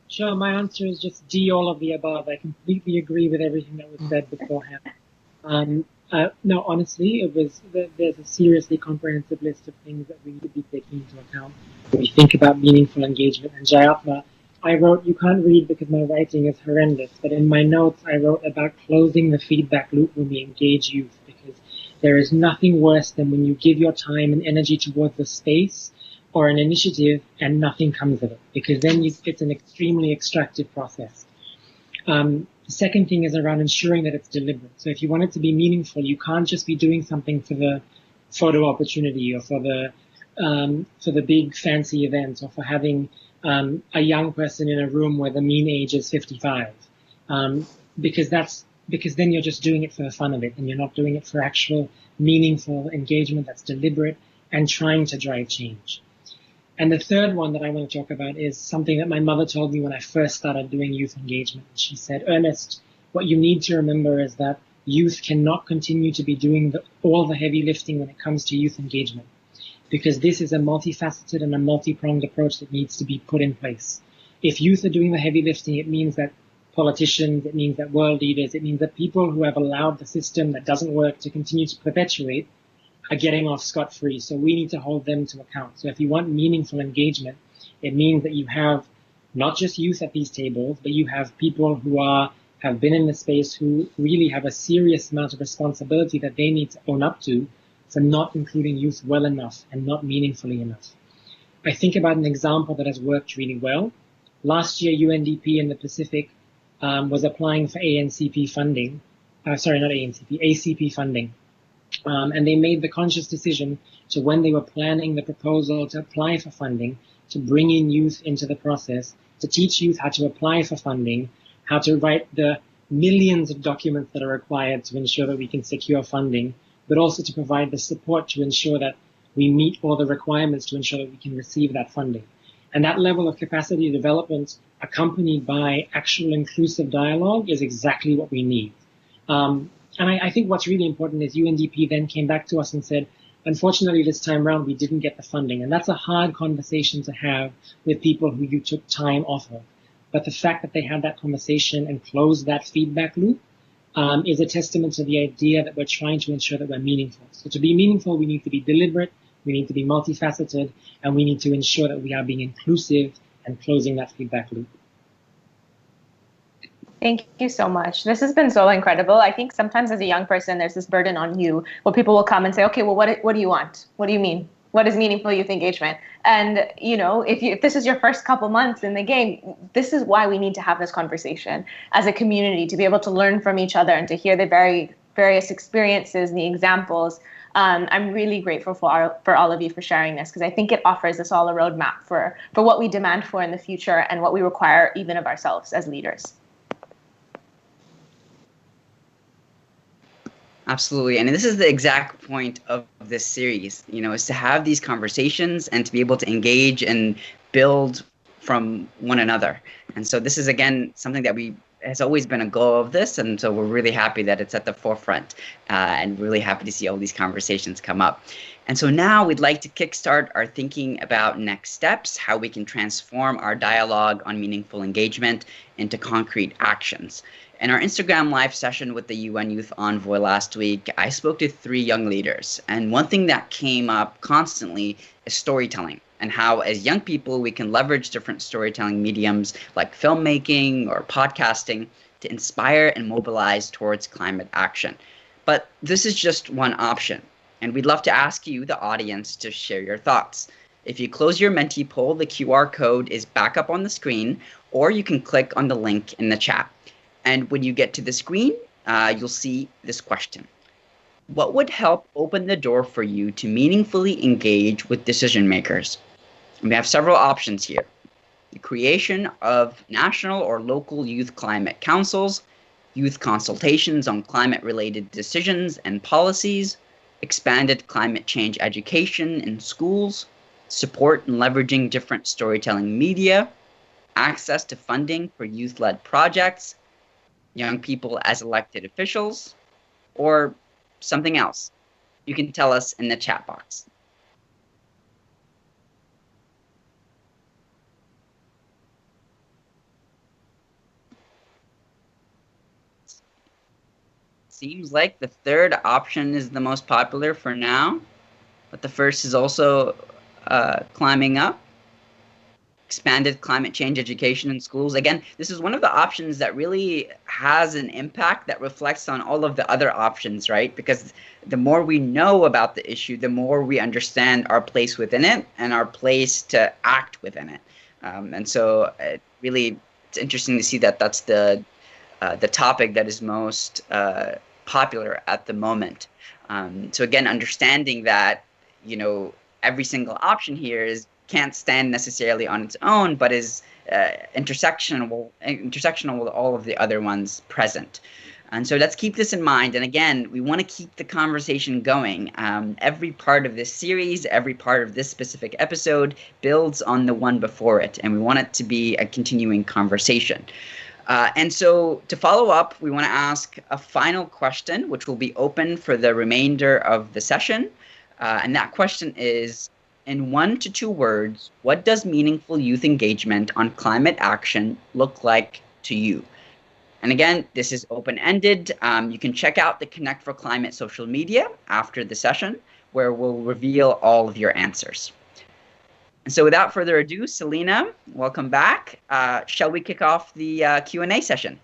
Sure, my answer is just D, all of the above. I completely agree with everything that was said beforehand. No, honestly, there's a seriously comprehensive list of things that we need to be taking into account when we think about meaningful engagement. And Jayatma, I wrote, you can't read because my writing is horrendous, but in my notes I wrote about closing the feedback loop when we engage youth, because there is nothing worse than when you give your time and energy towards a space or an initiative and nothing comes of it, because then it's an extremely extractive process. The second thing is around ensuring that it's deliberate. So if you want it to be meaningful, you can't just be doing something for the photo opportunity or for the big fancy event or for having a young person in a room where the mean age is 55. Because then you're just doing it for the fun of it and you're not doing it for actual meaningful engagement that's deliberate and trying to drive change. And the third one that I want to talk about is something that my mother told me when I first started doing youth engagement. She said, Ernest, what you need to remember is that youth cannot continue to be doing all the heavy lifting when it comes to youth engagement, because this is a multifaceted and a multi-pronged approach that needs to be put in place. If youth are doing the heavy lifting, it means that politicians, it means that world leaders, it means that people who have allowed the system that doesn't work to continue to perpetuate are getting off scot-free. So we need to hold them to account. So if you want meaningful engagement, it means that you have not just youth at these tables, but you have people who have been in the space who really have a serious amount of responsibility that they need to own up to for not including youth well enough and not meaningfully enough. I think about an example that has worked really well. Last year, UNDP in the Pacific was applying for ACP funding. ACP funding. And they made the conscious decision to, when they were planning the proposal to apply for funding, to bring in youth into the process, to teach youth how to apply for funding, how to write the millions of documents that are required to ensure that we can secure funding, but also to provide the support to ensure that we meet all the requirements to ensure that we can receive that funding. And that level of capacity development accompanied by actual inclusive dialogue is exactly what we need. And I think what's really important is UNDP then came back to us and said, unfortunately, this time around, we didn't get the funding. And that's a hard conversation to have with people who you took time off of. But the fact that they had that conversation and closed that feedback loop is a testament to the idea that we're trying to ensure that we're meaningful. So to be meaningful, we need to be deliberate, we need to be multifaceted, and we need to ensure that we are being inclusive and closing that feedback loop. Thank you so much. This has been so incredible. I think sometimes as a young person, there's this burden on you where people will come and say, okay, well, what do you want? What do you mean? What is meaningful youth engagement? And, you know, if this is your first couple months in the game, this is why we need to have this conversation as a community, to be able to learn from each other and to hear the various experiences and the examples. I'm really grateful for all of you for sharing this, because I think it offers us all a roadmap for what we demand for in the future and what we require even of ourselves as leaders. Absolutely. And this is the exact point of this series, you know, is to have these conversations and to be able to engage and build from one another. And so this is, again, something that has always been a goal of this. And so we're really happy that it's at the forefront and really happy to see all these conversations come up. And so now we'd like to kickstart our thinking about next steps, how we can transform our dialogue on meaningful engagement into concrete actions. In our Instagram live session with the UN Youth Envoy last week, I spoke to 3 young leaders. And one thing that came up constantly is storytelling, and how as young people we can leverage different storytelling mediums like filmmaking or podcasting to inspire and mobilize towards climate action. But this is just one option. And we'd love to ask you, the audience, to share your thoughts. If you close your Menti poll, the QR code is back up on the screen, or you can click on the link in the chat. And when you get to the screen, you'll see this question. What would help open the door for you to meaningfully engage with decision makers? And we have several options here. The creation of national or local youth climate councils, youth consultations on climate-related decisions and policies, expanded climate change education in schools, support in leveraging different storytelling media, access to funding for youth-led projects, young people as elected officials, or something else. You can tell us in the chat box. Seems like the third option is the most popular for now, but the first is also climbing up. Expanded climate change education in schools. Again, this is one of the options that really has an impact that reflects on all of the other options, right? Because the more we know about the issue, the more we understand our place within it and our place to act within it. And so really, it's interesting to see that that's the topic that is most popular at the moment. So again, understanding that, you know, every single option here can't stand necessarily on its own, but is intersectional with all of the other ones present. And so let's keep this in mind. And again, we want to keep the conversation going. Every part of this series, every part of this specific episode builds on the one before it, and we want it to be a continuing conversation. And so to follow up, we want to ask a final question, which will be open for the remainder of the session. And that question is, in 1 to 2 words, what does meaningful youth engagement on climate action look like to you? And again, this is open-ended. You can check out the Connect for Climate social media after the session, where we'll reveal all of your answers. And so without further ado, Selena, welcome back. Shall we kick off the Q&A session?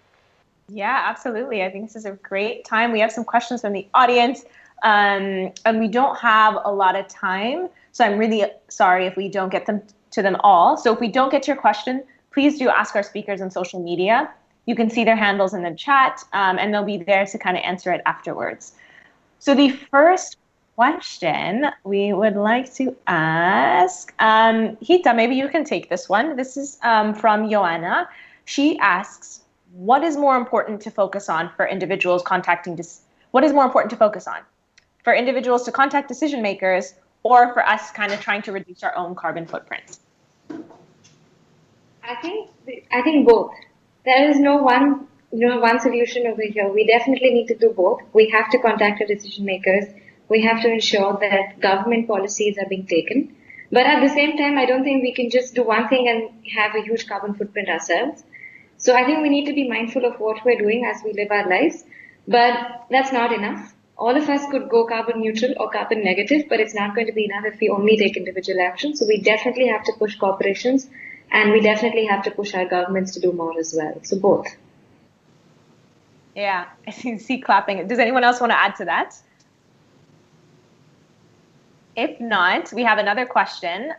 Yeah, absolutely. I think this is a great time. We have some questions from the audience, and we don't have a lot of time. So I'm really sorry if we don't get to them all. So if we don't get to your question, please do ask our speakers on social media. You can see their handles in the chat, and they'll be there to kind of answer it afterwards. So the first question we would like to ask, Hita, maybe you can take this one. This is from Joanna. She asks, what is more important to focus on for individuals what is more important to focus on for individuals to contact decision makers, or for us kind of trying to reduce our own carbon footprint? I think both. There is no one solution over here. We definitely need to do both. We have to contact our decision makers. We have to ensure that government policies are being taken. But at the same time, I don't think we can just do one thing and have a huge carbon footprint ourselves. So I think we need to be mindful of what we're doing as we live our lives. But that's not enough. All of us could go carbon neutral or carbon negative, but it's not going to be enough if we only take individual action. So we definitely have to push corporations, and we definitely have to push our governments to do more as well. So both. Yeah, I see clapping. Does anyone else want to add to that? If not, we have another question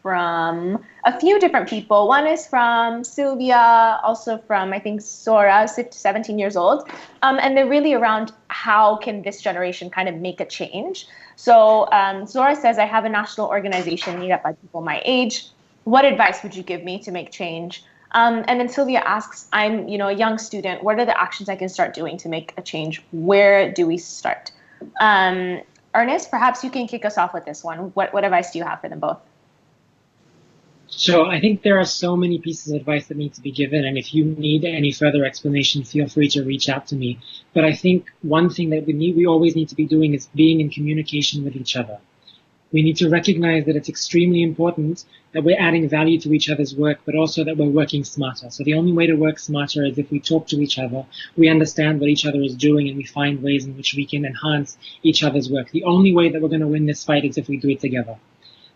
from a few different people. One is from Sylvia, also from, I think, Sora, 17 years old. And they're really around how can this generation kind of make a change. So Zora says, I have a national organization made up by people my age. What advice would you give me to make change? And then Sylvia asks, I'm a young student. What are the actions I can start doing to make a change? Where do we start? Ernest, perhaps you can kick us off with this one. What advice do you have for them both? Sure. I think there are so many pieces of advice that need to be given, and if you need any further explanation, feel free to reach out to me. But I think one thing that we always need to be doing is being in communication with each other. We need to recognize that it's extremely important that we're adding value to each other's work, but also that we're working smarter. So the only way to work smarter is if we talk to each other, we understand what each other is doing, and we find ways in which we can enhance each other's work. The only way that we're going to win this fight is if we do it together.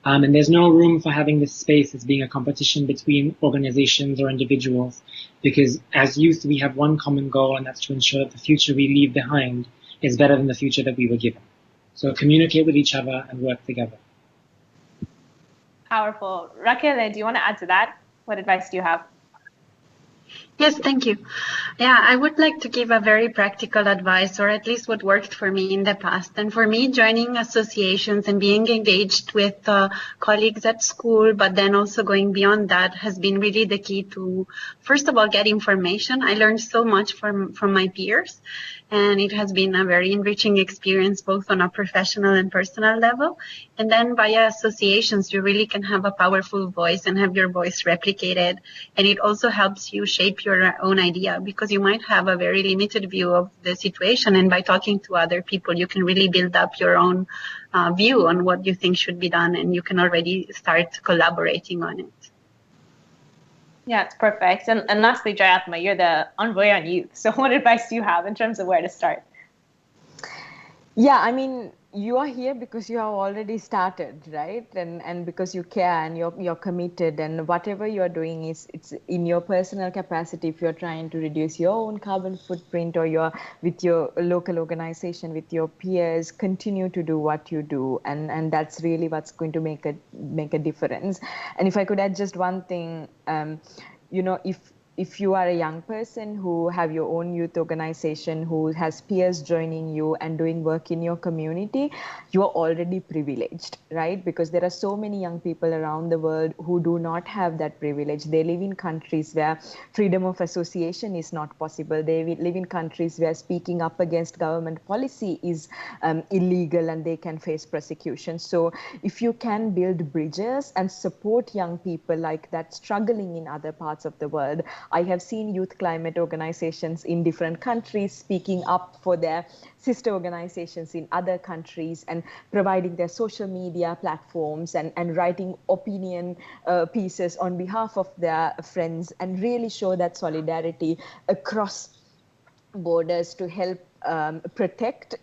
And there's no room for having this space as being a competition between organizations or individuals, because as youth, we have one common goal, and that's to ensure that the future we leave behind is better than the future that we were given. So communicate with each other and work together. Powerful. Raquel, do you want to add to that? What advice do you have? Yes, thank you. Yeah, I would like to give a very practical advice, or at least what worked for me in the past. And for me, joining associations and being engaged with colleagues at school, but then also going beyond that, has been really the key to, first of all, get information. I learned so much from my peers, and it has been a very enriching experience, both on a professional and personal level. And then via associations, you really can have a powerful voice and have your voice replicated. And it also helps you shape your own idea, because you might have a very limited view of the situation. And by talking to other people, you can really build up your own view on what you think should be done. And you can already start collaborating on it. Yeah, it's perfect. And lastly, Jayatma, you're the envoy on youth. So what advice do you have in terms of where to start? Yeah, I mean, you are here because you have already started, right? And because you care and you're committed, and whatever you're doing it's in your personal capacity. If you're trying to reduce your own carbon footprint, or you're with your local organization, with your peers, continue to do what you do, and that's really what's going to make a difference. And if I could add just one thing, if you are a young person who have your own youth organization, who has peers joining you and doing work in your community, you are already privileged, right? Because there are so many young people around the world who do not have that privilege. They live in countries where freedom of association is not possible. They live in countries where speaking up against government policy is illegal, and they can face persecution. So if you can build bridges and support young people like that struggling in other parts of the world, I have seen youth climate organizations in different countries speaking up for their sister organizations in other countries and providing their social media platforms and writing opinion pieces on behalf of their friends, and really show that solidarity across borders to help protect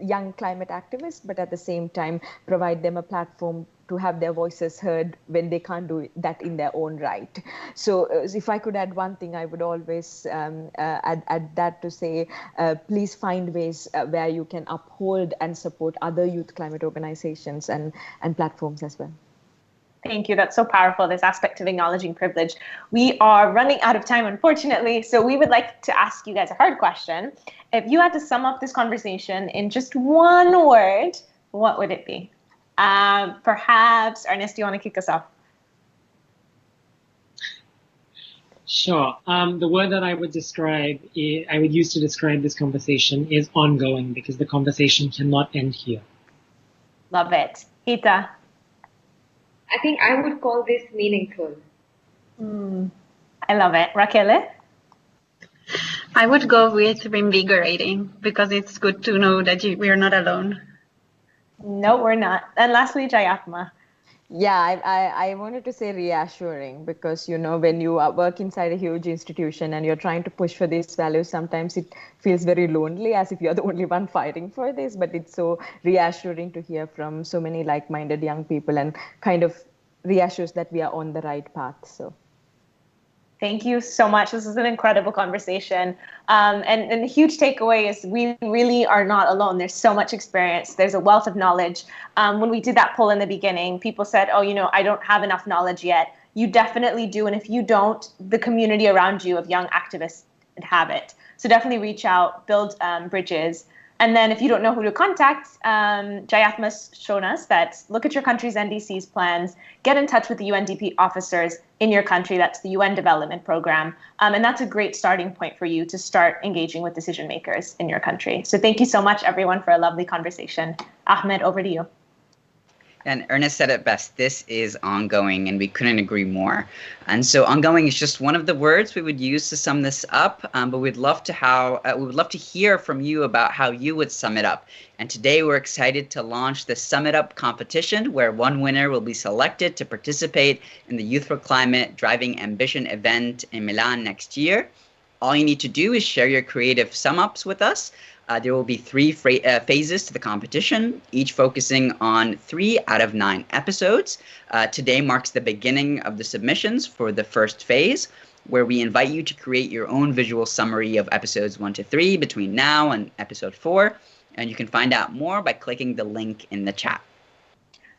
young climate activists, but at the same time provide them a platform to have their voices heard when they can't do that in their own right. So if I could add one thing, I would always add that to say, please find ways where you can uphold and support other youth climate organizations and platforms as well. Thank you. That's so powerful, this aspect of acknowledging privilege. We are running out of time, unfortunately, so we would like to ask you guys a hard question. If you had to sum up this conversation in just one word, what would it be? Perhaps, Ernest, do you want to kick us off? Sure. The word that I would use to describe this conversation is ongoing, because the conversation cannot end here. Love it. Hita? I think I would call this meaningful. I love it. Raquel? I would go with reinvigorating because it's good to know that we are not alone. No, we're not. And lastly, Jayatma. Yeah, I wanted to say reassuring because, when you work inside a huge institution and you're trying to push for these values, sometimes it feels very lonely as if you're the only one fighting for this. But it's so reassuring to hear from so many like-minded young people and kind of reassures that we are on the right path. So. Thank you so much. This is an incredible conversation. And the huge takeaway is we really are not alone. There's so much experience. There's a wealth of knowledge. When we did that poll in the beginning, people said, I don't have enough knowledge yet. You definitely do. And if you don't, the community around you of young activists have it. So definitely reach out, build bridges. And then if you don't know who to contact, Jayatma's shown us that look at your country's NDC's plans, get in touch with the UNDP officers in your country. That's the UN Development Program. And that's a great starting point for you to start engaging with decision makers in your country. So thank you so much, everyone, for a lovely conversation. Ahmed, over to you. And Ernest said it best, this is ongoing, and we couldn't agree more. And so ongoing is just one of the words we would use to sum this up, but we'd love to hear from you about how you would sum it up. And today we're excited to launch the Sum It Up competition, where one winner will be selected to participate in the Youth4Climate Driving Ambition event in Milan next year. All you need to do is share your creative sum-ups with us. There will be 3 phases to the competition, each focusing on 3 out of 9 episodes. Today marks the beginning of the submissions for the first phase, where we invite you to create your own visual summary of episodes 1 to 3 between now and episode 4. And you can find out more by clicking the link in the chat.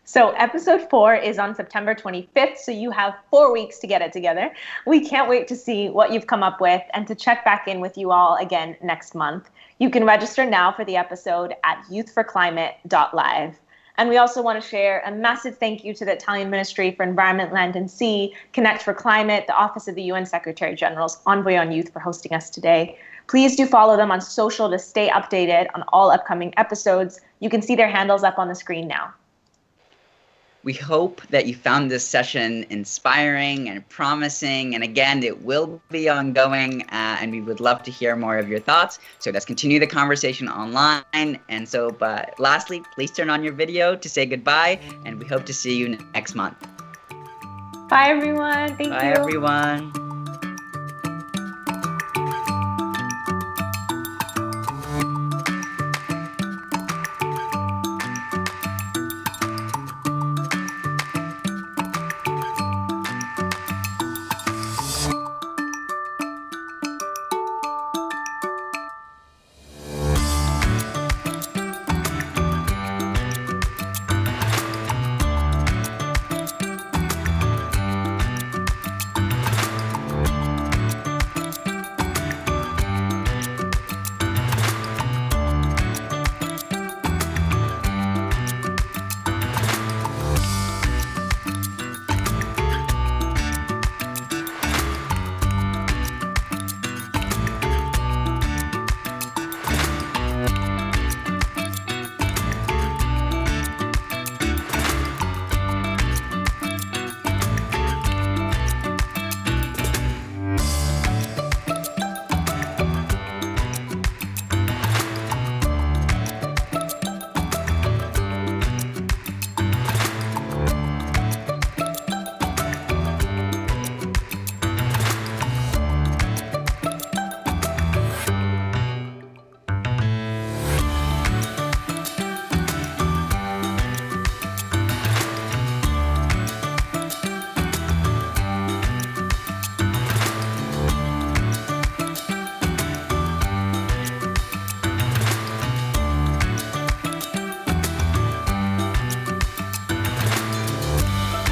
So episode 4 is on September 25th, so you have 4 weeks to get it together. We can't wait to see what you've come up with and to check back in with you all again next month. You can register now for the episode at youth4climate.live. And we also want to share a massive thank you to the Italian Ministry for Environment, Land and Sea, Connect for Climate, the Office of the UN Secretary General's Envoy on Youth for hosting us today. Please do follow them on social to stay updated on all upcoming episodes. You can see their handles up on the screen now. We hope that you found this session inspiring and promising. And again, it will be ongoing, and we would love to hear more of your thoughts. So let's continue the conversation online. And so, but lastly, please turn on your video to say goodbye, and we hope to see you next month. Bye, everyone. Thank you. Bye, everyone.